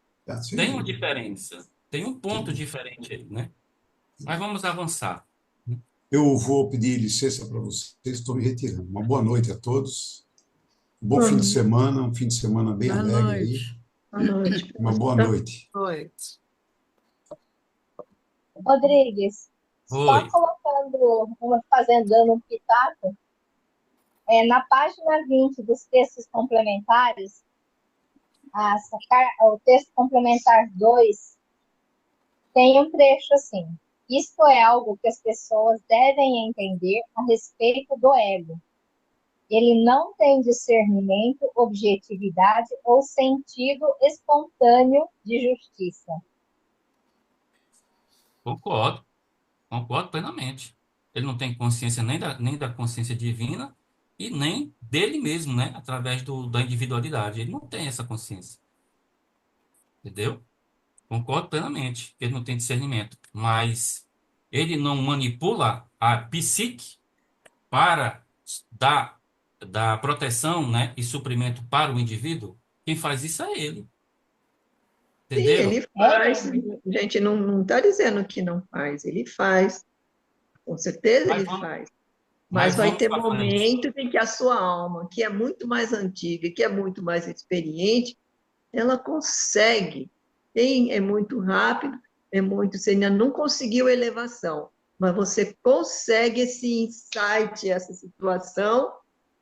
Sem Tem uma dúvida. diferença. Tem um Sem ponto dúvida. diferente aí, né? Mas vamos avançar. Eu vou pedir licença para vocês, estou me retirando. Uma boa noite a todos. Bom fim de Boa semana, um fim de semana bem Boa alegre aí. noite. noite para Uma você boa também. noite. Noite. Rodrigues, só Oi. dando um pitaco, na página 20 dos textos complementares, o texto complementar 2 tem um trecho assim: isto é algo que as pessoas devem entender a respeito do ego. Ele não tem discernimento, objetividade ou sentido espontâneo de justiça. Concordo. Concordo plenamente. Ele não tem consciência nem da consciência divina e nem dele mesmo, né? Através da individualidade. Ele não tem essa consciência. Entendeu? Concordo plenamente que ele não tem discernimento. Mas ele não manipula a psique para dar proteção, né? E suprimento para o indivíduo. Quem faz isso é ele. Sim, Entendeu? ele faz. A gente não está dizendo que não faz, ele faz. Com certeza Mas ele vamos, faz. Mas mas vai vamos ter para frente. momentos em que a sua alma, que é muito mais antiga, que é muito mais experiente, ela consegue. É muito rápido, você ainda não conseguiu elevação, mas você consegue esse insight, essa situação,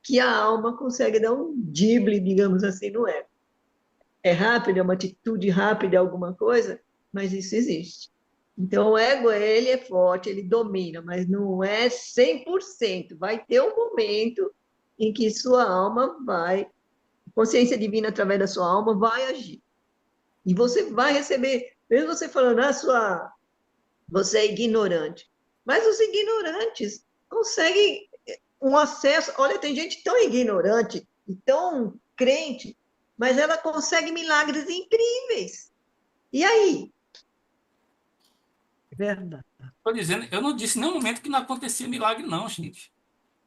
que a alma consegue dar um drible, digamos assim, no ego. É rápido, é uma atitude rápida, alguma coisa, mas isso existe. Então, o ego, ele é forte, ele domina, mas não é 100%. Vai ter um momento em que sua alma vai, consciência divina através da sua alma vai agir. E você vai receber, mesmo você falando, você é ignorante. Mas os ignorantes conseguem um acesso. Olha, tem gente tão ignorante e tão crente, mas ela consegue milagres incríveis. E aí? Verdade. Estou dizendo, eu não disse em nenhum momento que não acontecia milagre, não, gente.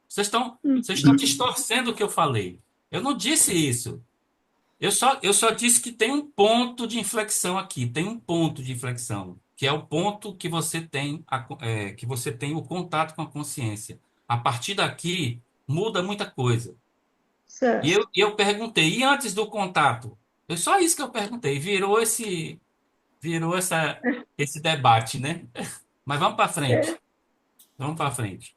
Vocês estão distorcendo o que eu falei. Eu não disse isso. Eu só disse que tem um ponto de inflexão aqui. Tem um ponto de inflexão, que é o ponto que você tem, que você tem o contato com a consciência. A partir daqui, muda muita coisa. E Certo. eu perguntei, e antes do contato? É só isso que eu perguntei. Virou esse debate, né? Mas vamos para frente. Vamos para frente.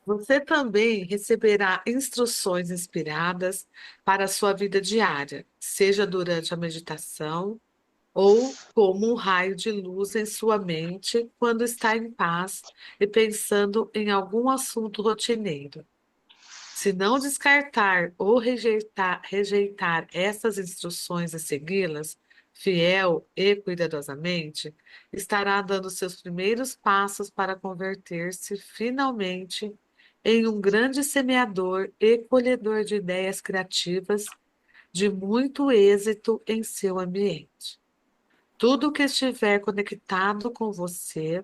Você também receberá instruções inspiradas para a sua vida diária, seja durante a meditação ou como um raio de luz em sua mente quando está em paz e pensando em algum assunto rotineiro. Se não descartar ou rejeitar essas instruções e segui-las, fiel e cuidadosamente, estará dando seus primeiros passos para converter-se finalmente em um grande semeador e colhedor de ideias criativas de muito êxito em seu ambiente. Tudo que estiver conectado com você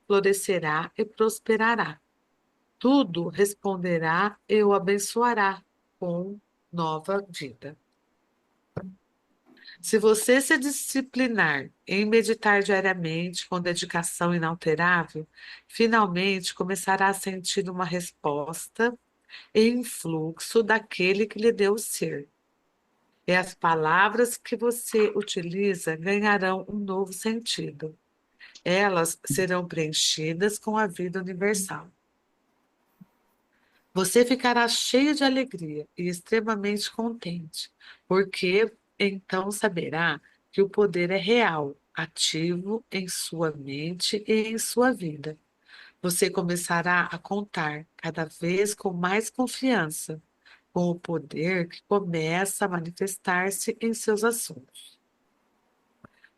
florescerá e prosperará. Tudo responderá e o abençoará com nova vida. Se você se disciplinar em meditar diariamente com dedicação inalterável, finalmente começará a sentir uma resposta e influxo daquele que lhe deu o ser. E as palavras que você utiliza ganharão um novo sentido. Elas serão preenchidas com a vida universal. Você ficará cheio de alegria e extremamente contente, porque então saberá que o poder é real, ativo em sua mente e em sua vida. Você começará a contar cada vez com mais confiança com o poder que começa a manifestar-se em seus assuntos.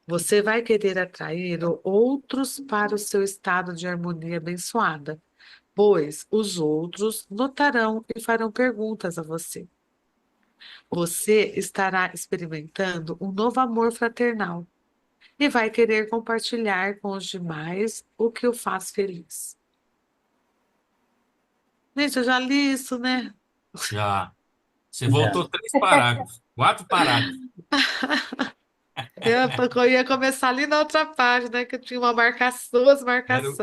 Você vai querer atrair outros para o seu estado de harmonia abençoada, pois os outros notarão e farão perguntas a você. Você estará experimentando um novo amor fraternal e vai querer compartilhar com os demais o que o faz feliz. Gente, eu já li isso, né? Já. Você Já. voltou 3 parágrafos, 4 parágrafos. Eu ia começar ali na outra página, que eu tinha duas Era o- marcações.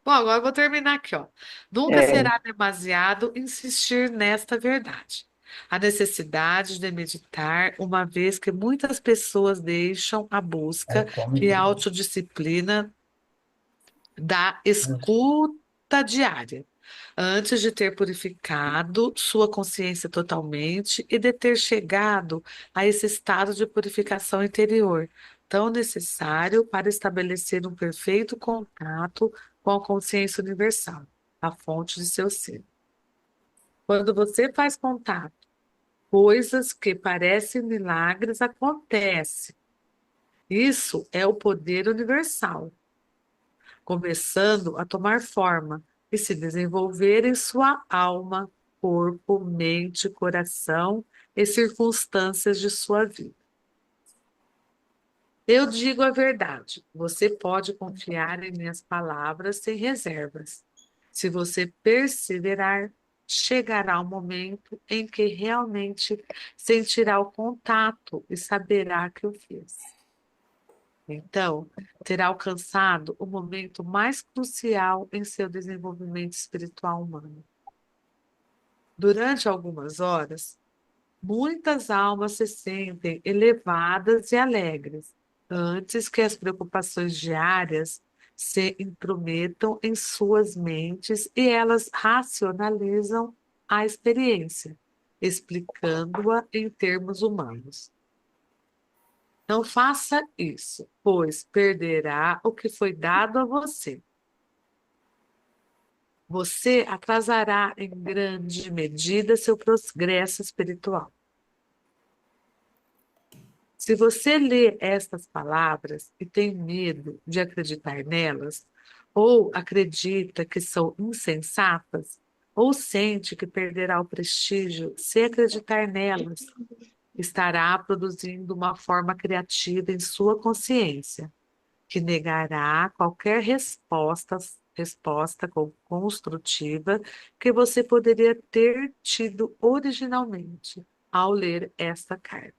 Bom, agora eu vou terminar aqui, ó. Nunca será demasiado insistir nesta verdade. A necessidade de meditar, uma vez que muitas pessoas deixam a busca Aí come e a tudo. autodisciplina da escuta diária, antes de ter purificado sua consciência totalmente e de ter chegado a esse estado de purificação interior, tão necessário para estabelecer um perfeito contato com a consciência universal, a fonte de seu ser. Quando você faz contato, coisas que parecem milagres acontecem. Isso é o poder universal começando a tomar forma e se desenvolver em sua alma, corpo, mente, coração e circunstâncias de sua vida. Eu digo a verdade, você pode confiar em minhas palavras sem reservas. Se você perseverar, chegará o momento em que realmente sentirá o contato e saberá que o fez. Então, terá alcançado o momento mais crucial em seu desenvolvimento espiritual humano. Durante algumas horas, muitas almas se sentem elevadas e alegres, antes que as preocupações diárias se intrometam em suas mentes e elas racionalizam a experiência, explicando-a em termos humanos. Não faça isso, pois perderá o que foi dado a você. Você atrasará em grande medida seu progresso espiritual. Se você lê estas palavras e tem medo de acreditar nelas, ou acredita que são insensatas, ou sente que perderá o prestígio se acreditar nelas, estará produzindo uma forma criativa em sua consciência, que negará qualquer resposta construtiva que você poderia ter tido originalmente ao ler esta carta.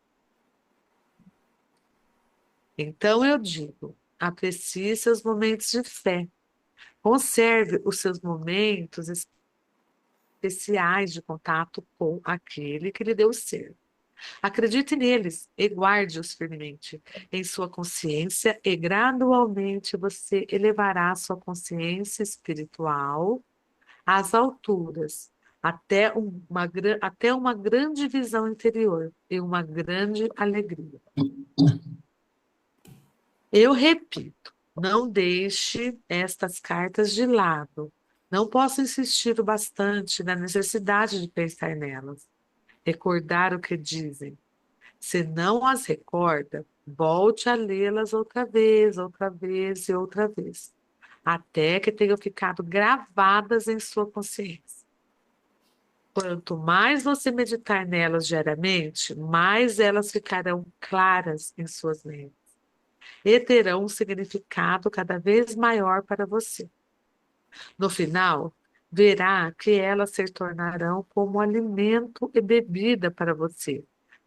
Então eu digo, aprecie seus momentos de fé. Conserve os seus momentos especiais de contato com aquele que lhe deu o ser. Acredite neles e guarde-os firmemente em sua consciência e gradualmente você elevará sua consciência espiritual às alturas, até uma grande visão interior e uma grande alegria. Eu repito, não deixe estas cartas de lado. Não posso insistir o bastante na necessidade de pensar nelas. Recordar o que dizem. Se não as recorda, volte a lê-las outra vez e outra vez, até que tenham ficado gravadas em sua consciência. Quanto mais você meditar nelas diariamente, mais elas ficarão claras em suas mentes e terão um significado cada vez maior para você. No final, verá que elas se tornarão como alimento e bebida para você,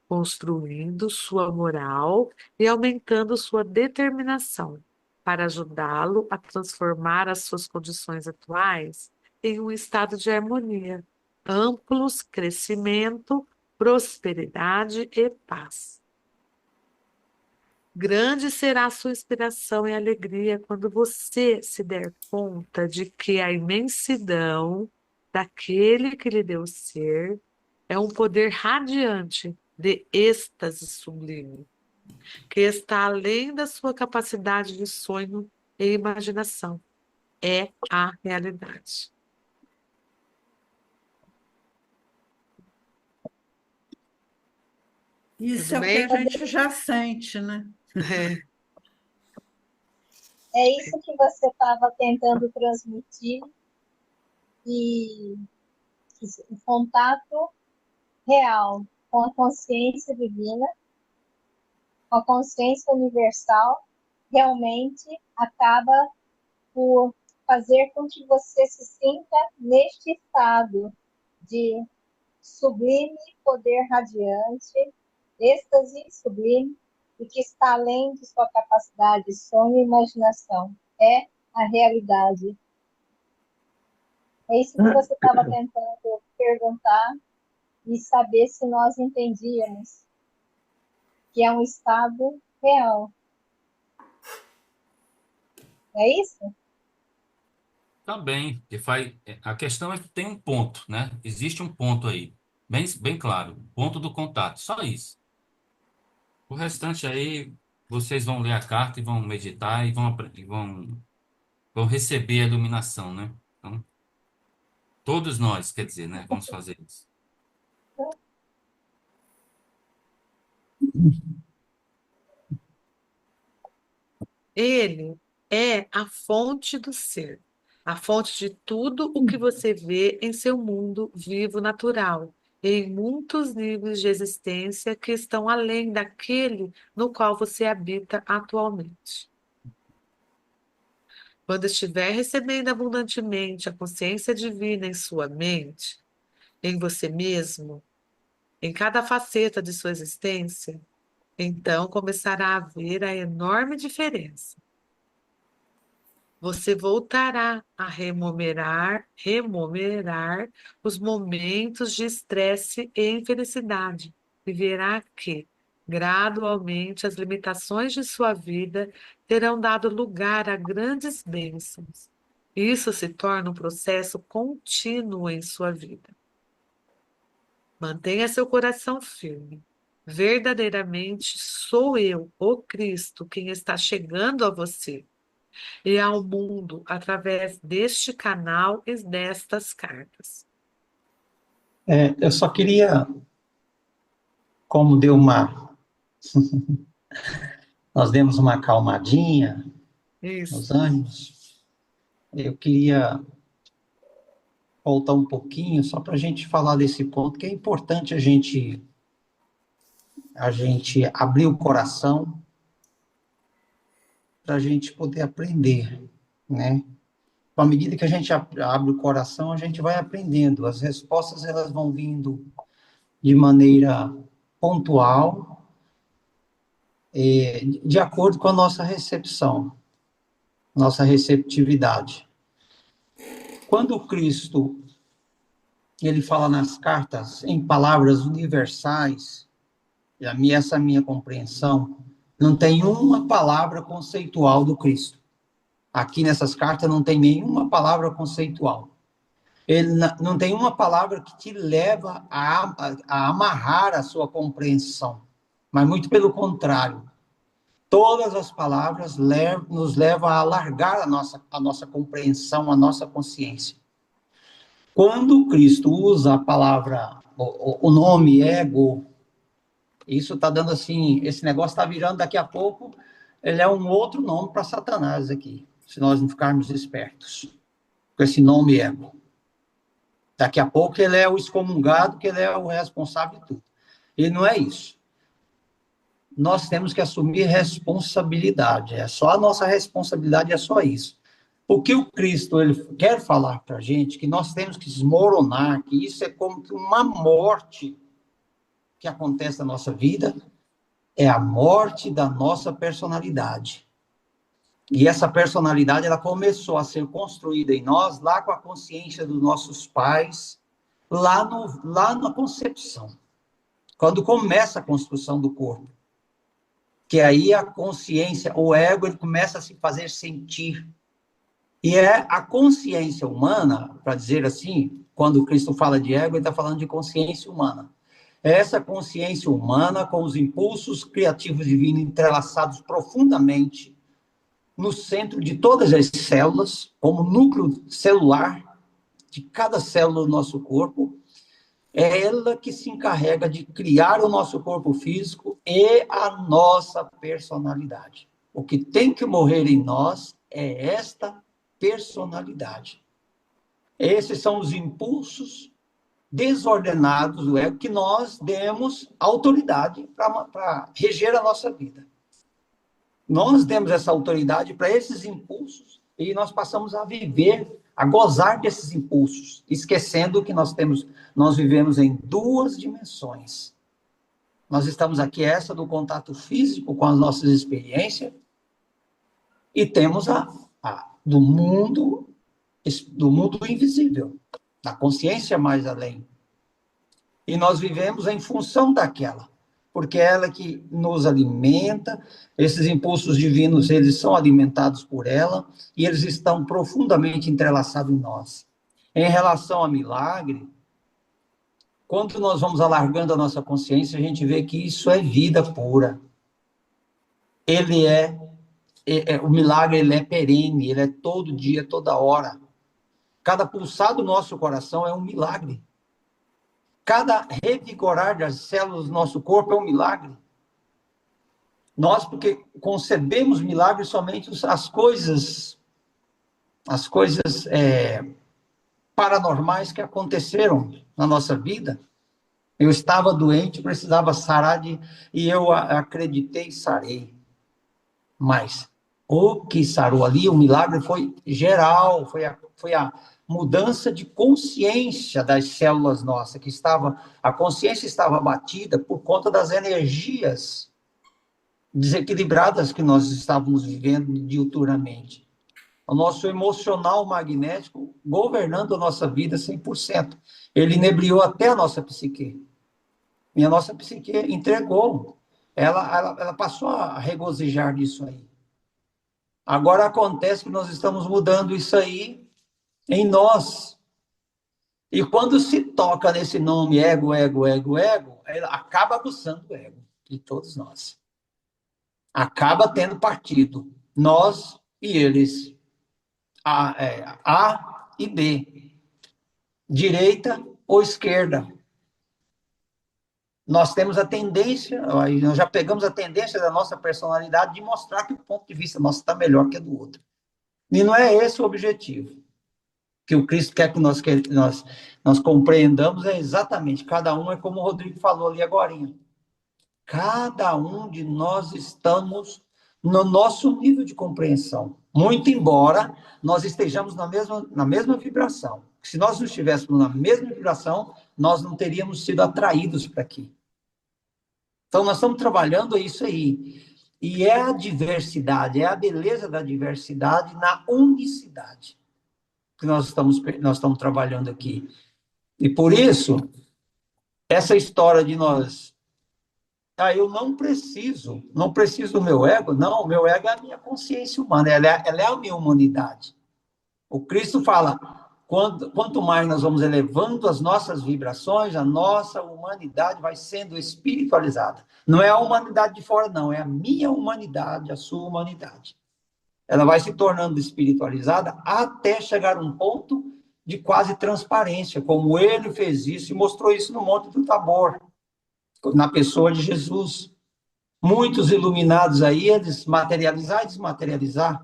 construindo sua moral e aumentando sua determinação para ajudá-lo a transformar as suas condições atuais em um estado de harmonia, amplos crescimento, prosperidade e paz. Grande será a sua inspiração e alegria quando você se der conta de que a imensidão daquele que lhe deu ser é um poder radiante de êxtase sublime, que está além da sua capacidade de sonho e imaginação. É a realidade. Isso Tudo é o que bem? a gente já sente, né? É isso que você estava tentando transmitir e o contato real com a consciência divina, com a consciência universal, realmente acaba por fazer com que você se sinta neste estado de sublime poder radiante, êxtase sublime, e que está além de sua capacidade, sonho e imaginação. É a realidade. É isso que você estava tentando perguntar e saber se nós entendíamos que é um estado real. É isso? Tá bem, a questão é que tem um ponto, né? Existe um ponto aí, bem claro, o ponto do contato, só isso. O restante aí, vocês vão ler a carta e vão meditar vão receber a iluminação, né? Então, todos nós, quer dizer, né? Vamos fazer isso. Ele é a fonte do ser, a fonte de tudo o que você vê em seu mundo vivo natural, e em muitos níveis de existência que estão além daquele no qual você habita atualmente. Quando estiver recebendo abundantemente a consciência divina em sua mente, em você mesmo, em cada faceta de sua existência, então começará a haver a enorme diferença. Você voltará a rememorar os momentos de estresse e infelicidade e verá que, gradualmente, as limitações de sua vida terão dado lugar a grandes bênçãos. Isso se torna um processo contínuo em sua vida. Mantenha seu coração firme. Verdadeiramente sou eu, o Cristo, quem está chegando a você e ao mundo através deste canal e destas cartas. Eu só queria, como nós demos uma acalmadinha Isso. nos ânimos, eu queria voltar um pouquinho só para a gente falar desse ponto, que é importante a gente abrir o coração para a gente poder aprender, né? À medida que a gente abre o coração, a gente vai aprendendo. As respostas elas vão vindo de maneira pontual, de acordo com a nossa recepção, nossa receptividade. Quando o Cristo ele fala nas cartas em palavras universais, e essa minha compreensão, não tem uma palavra conceitual do Cristo. Aqui nessas cartas não tem nenhuma palavra conceitual. Ele não tem uma palavra que te leva a amarrar a sua compreensão, mas muito pelo contrário. todas as palavras nos levam a alargar a nossa compreensão, a nossa consciência. Quando Cristo usa a palavra, o nome ego, isso está dando assim, esse negócio está virando daqui a pouco, ele é um outro nome para Satanás aqui, se nós não ficarmos espertos, com esse nome ego. Daqui a pouco ele é o excomungado, que ele é o responsável de tudo. E não é isso. Nós temos que assumir responsabilidade. É só a nossa responsabilidade, é só isso. O que o Cristo ele quer falar para a gente, que nós temos que desmoronar, que isso é como que uma morte que acontece na nossa vida, é a morte da nossa personalidade. E essa personalidade, ela começou a ser construída em nós, lá com a consciência dos nossos pais, lá na concepção. Quando começa a construção do corpo. Que aí a consciência, o ego, ele começa a se fazer sentir. E é a consciência humana, para dizer assim, quando Cristo fala de ego, ele está falando de consciência humana. É essa consciência humana, com os impulsos criativos divinos entrelaçados profundamente no centro de todas as células, como núcleo celular de cada célula do nosso corpo, é ela que se encarrega de criar o nosso corpo físico e a nossa personalidade. O que tem que morrer em nós é esta personalidade. Esses são os impulsos desordenados do ego que nós demos autoridade para reger a nossa vida. Nós demos essa autoridade para esses impulsos e nós passamos a viver, a gozar desses impulsos, esquecendo que nós vivemos em duas dimensões. Nós estamos aqui, essa do contato físico com as nossas experiências, e temos do mundo invisível, da consciência mais além. E nós vivemos em função daquela, porque é ela que nos alimenta, esses impulsos divinos, eles são alimentados por ela, e eles estão profundamente entrelaçados em nós. Em relação a milagre, quando nós vamos alargando a nossa consciência, a gente vê que isso é vida pura. O milagre, ele é perene, ele é todo dia, toda hora. Cada pulsar do nosso coração é um milagre. Cada revigorar das células do nosso corpo é um milagre. Nós, porque concebemos milagres somente as coisas paranormais que aconteceram na nossa vida. Eu estava doente, precisava sarar e eu acreditei e sarei. Mas o que sarou ali, o milagre foi geral, foi a mudança de consciência das células nossas, a consciência estava abatida por conta das energias desequilibradas que nós estávamos vivendo diuturnamente. O nosso emocional magnético governando a nossa vida 100%. Ele inebriou até a nossa psique. E a nossa psique entregou. Ela passou a regozijar disso aí. Agora acontece que nós estamos mudando isso aí em nós. E quando se toca nesse nome ego, ela acaba aguçando o ego de todos nós. Acaba tendo partido. Nós e eles. A e B. Direita ou esquerda. Nós temos a tendência, nós já pegamos a tendência da nossa personalidade de mostrar que o ponto de vista nosso está melhor que o do outro. E não é esse o objetivo. Que o Cristo quer que nós compreendamos é exatamente, cada um é como o Rodrigo falou ali agorinha. Cada um de nós estamos no nosso nível de compreensão. Muito embora nós estejamos na mesma vibração. Se nós não estivéssemos na mesma vibração, nós não teríamos sido atraídos para aqui. Então, nós estamos trabalhando isso aí. E é a diversidade, é a beleza da diversidade na unicidade que nós estamos trabalhando aqui. E por isso, essa história de nós... eu não preciso do meu ego. Não, o meu ego é a minha consciência humana, ela é a minha humanidade. O Cristo fala, quanto mais nós vamos elevando as nossas vibrações, a nossa humanidade vai sendo espiritualizada. Não é a humanidade de fora, não, é a minha humanidade, a sua humanidade. Ela vai se tornando espiritualizada até chegar a um ponto de quase transparência, como ele fez isso e mostrou isso no Monte do Tabor, na pessoa de Jesus. Muitos iluminados aí, eles materializar e desmaterializar,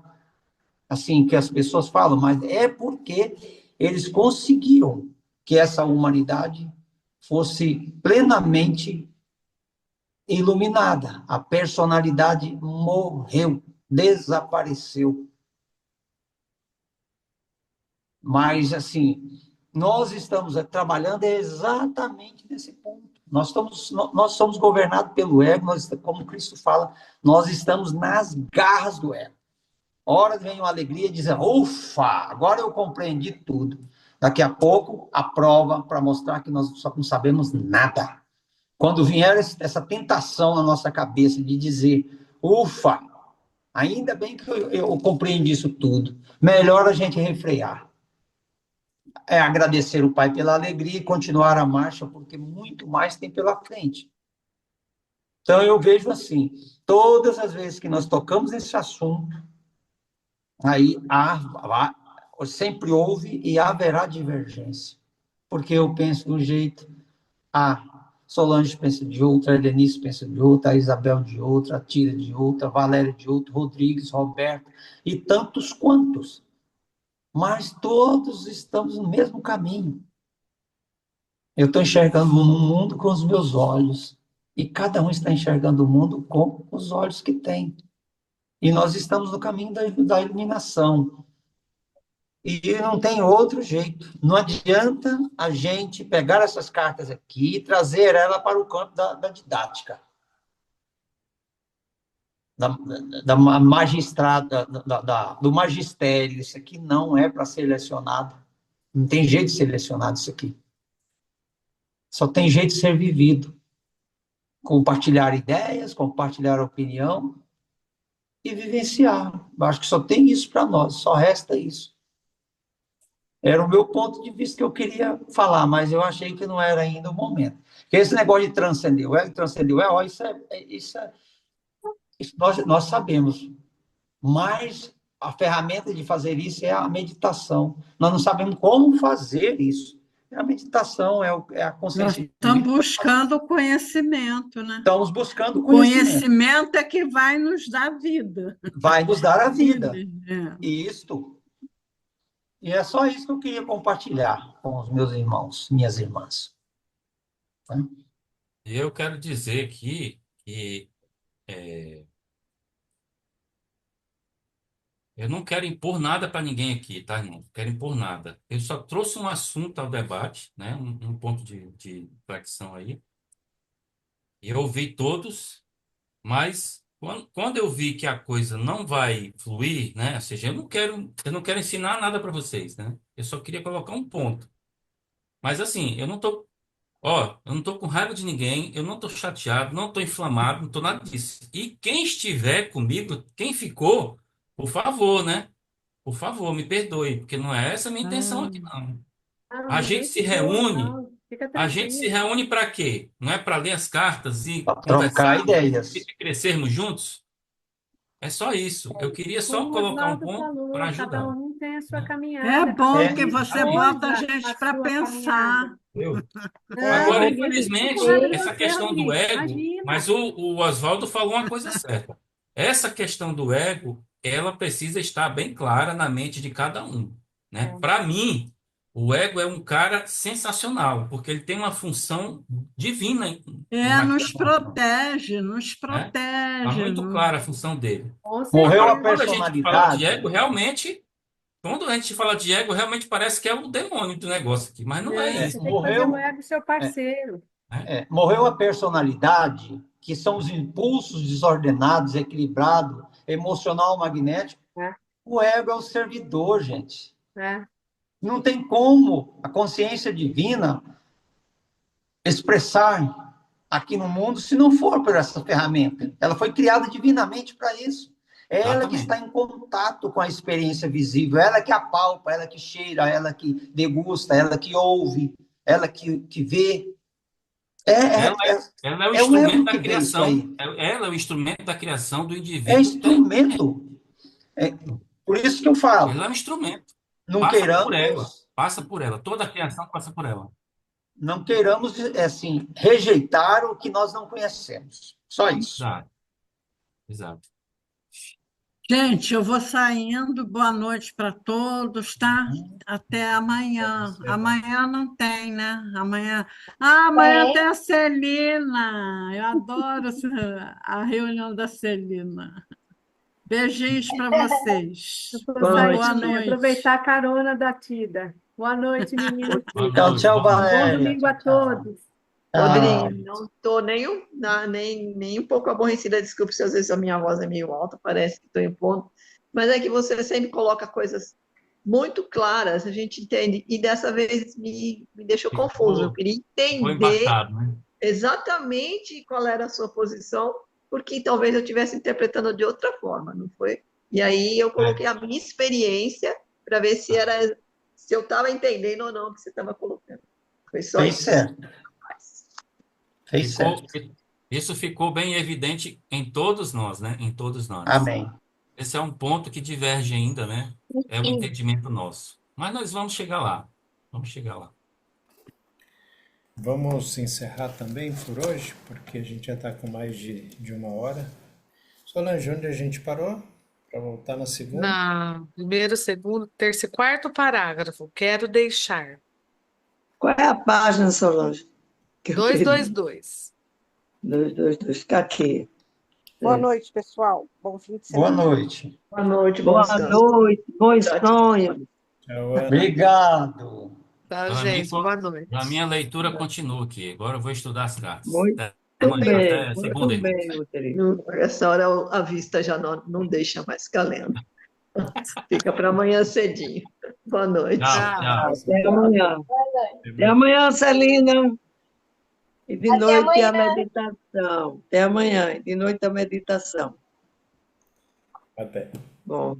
assim que as pessoas falam, mas é porque eles conseguiram que essa humanidade fosse plenamente iluminada. A personalidade morreu, desapareceu. Mas, assim, nós estamos trabalhando exatamente nesse ponto. Nós somos governados pelo ego, como Cristo fala, nós estamos nas garras do ego. Ora vem uma alegria e diz, ufa, agora eu compreendi tudo. Daqui a pouco, a prova para mostrar que nós só não sabemos nada. Quando vier essa tentação na nossa cabeça de dizer, ufa, ainda bem que eu compreendi isso tudo, melhor a gente refrear. É agradecer o Pai pela alegria e continuar a marcha, porque muito mais tem pela frente. Então, eu vejo assim, todas as vezes que nós tocamos esse assunto, aí sempre houve e haverá divergência. Porque eu penso de um jeito, a Solange pensa de outra, a Denise pensa de outra, a Isabel de outra, a Tira de outra, a Valéria de outra, Rodrigues, Roberto, e tantos quantos. Mas todos estamos no mesmo caminho. Eu estou enxergando o mundo com os meus olhos, e cada um está enxergando o mundo com os olhos que tem. E nós estamos no caminho da iluminação. E não tem outro jeito. Não adianta a gente pegar essas cartas aqui e trazer ela para o campo da didática. Da magistrada, do magistério. Isso aqui não é para ser lecionado. Não tem jeito de ser lecionado isso aqui. Só tem jeito de ser vivido. Compartilhar ideias, compartilhar opinião e vivenciar. Eu acho que só tem isso para nós, só resta isso. Era o meu ponto de vista que eu queria falar, mas eu achei que não era ainda o momento. Porque esse negócio de transcender o ego, isso nós sabemos. Mas a ferramenta de fazer isso é a meditação. Nós não sabemos como fazer isso. É a meditação, é a consciência. Estamos buscando o conhecimento, né? Estamos buscando o conhecimento é que vai nos dar vida. Vai nos dar a vida. É. Isto. E é só isso que eu queria compartilhar com os meus irmãos, minhas irmãs. Eu quero dizer aqui que eu não quero impor nada para ninguém aqui, tá, irmão? Não quero impor nada. Eu só trouxe um assunto ao debate, né? Um ponto de reflexão aí. E eu ouvi todos, mas quando eu vi que a coisa não vai fluir, né? Ou seja, eu não quero ensinar nada para vocês, né? Eu só queria colocar um ponto. Mas assim, eu não tô com raiva de ninguém, eu não tô chateado, não tô inflamado, não tô nada disso. E quem estiver comigo, quem ficou, por favor, né? Por favor, me perdoe, porque não é essa a minha intenção aqui, não. Não, A gente ninguém se ficou, reúne, não. Fica a gente se tranquilo. reúne para quê? Não é para ler as cartas e Para trocar conversarmos ideias. e crescermos juntos? É só isso. Eu queria só Como o colocar um Oswaldo ponto para falou, cada ajudar, um tem a sua né? É caminhada, cada bom um que você expôs bota a gente a para sua pensar. caminhada. Eu. Não, Agora, ninguém ficou com infelizmente, raiva de essa você, questão do Rodrigo. ego, mas Imagina. o Oswaldo falou uma coisa certa. Essa questão do ego, ela precisa estar bem clara na mente de cada um, né? É. Para mim, o ego é um cara sensacional, porque ele tem uma função divina na Nos criação, protege, nos né? Tá protege. muito clara a função dele. Com Morreu a Agora, certeza. quando a gente fala de personalidade. ego, realmente, quando a gente fala de ego, realmente parece que é o demônio do negócio aqui, mas não é Não, É, você isso, tem que fazer o morreu, ego seu parceiro. né? morreu a personalidade, que são os impulsos desordenados, equilibrado, emocional, magnético. Né? O ego é o servidor, gente. Né? Não tem como a consciência divina expressar aqui no mundo se não for por essa ferramenta. Ela foi criada divinamente para isso. É ela que está Exatamente. em contato com a experiência visível, ela que apalpa, ela que cheira, ela que degusta, ela que ouve, ela que vê. É, Ela é, é, ela é o é o instrumento ego da que vê isso criação. aí. Ela é o instrumento da criação do É indivíduo. instrumento. É, por isso que eu falo, Ela é um instrumento. não Passa por ela. queiramos, Passa por ela. Toda a criação passa por ela. não queiramos, assim, rejeitar o que nós não conhecemos. Só isso. Exato. Exato. Gente, eu vou saindo. Boa noite para todos, tá? Até amanhã. Você, Val. Amanhã não tem, né? Amanhã. Ah, amanhã tem Tem. a Celina. Eu adoro a reunião da Celina. Beijinhos para vocês. Eu vou Boa sair noite, Boa também, querida. aproveitar noite. a carona da Tida. Boa noite, meninos. Boa Tchau, noite, tchau, boa noite. Bom Valéria. domingo a Tchau, tchau. todos. Tchau. Rodrigo, não estou nem um pouco aborrecida, desculpe se às vezes a minha voz é meio alta, parece que estou em ponto, mas é que você sempre coloca coisas muito claras, a gente entende, e dessa vez me deixou confuso. Eu Ficou, queria ficou entender embarcado, né? exatamente qual era a sua posição, porque talvez eu estivesse interpretando de outra forma, não foi? E aí eu É. coloquei a minha experiência para ver se eu estava entendendo ou não o que você estava colocando. Foi só Fez isso. certo. Fez Ficou, certo. isso ficou bem evidente em todos nós, né? Em todos nós. Amém. Esse é um ponto que diverge ainda, né? É o entendimento nosso. Mas nós vamos chegar lá. Vamos chegar lá. Vamos encerrar também por hoje, porque a gente já está com mais de 1 hora. Solange, onde a gente parou? Para voltar na segunda? Na primeiro, segundo, terceiro, quarto parágrafo. Quero deixar. Qual é a página, Solange? Que eu perdi. 222. 222. Fica aqui. Boa noite, pessoal. Bom fim de Boa semana. noite. Boa noite, bom Boa descanso. noite, bons Tchau, tchau. sonhos. Tchau, Ana. Obrigado. Tá, Para mim, gente? Boa noite. a minha leitura continua aqui. Agora eu vou estudar as cartas. Muito Até amanhã, até segunda, muito irmãos. bem, meu querido. Essa hora a vista já não deixa mais ficar lendo. Fica para amanhã cedinho. Boa noite. Tchau, Tchau. tchau. Até amanhã. Boa noite. Até amanhã, Celina. E de Até noite a amanhã. meditação. Até amanhã. E de noite a meditação. Até. Bom.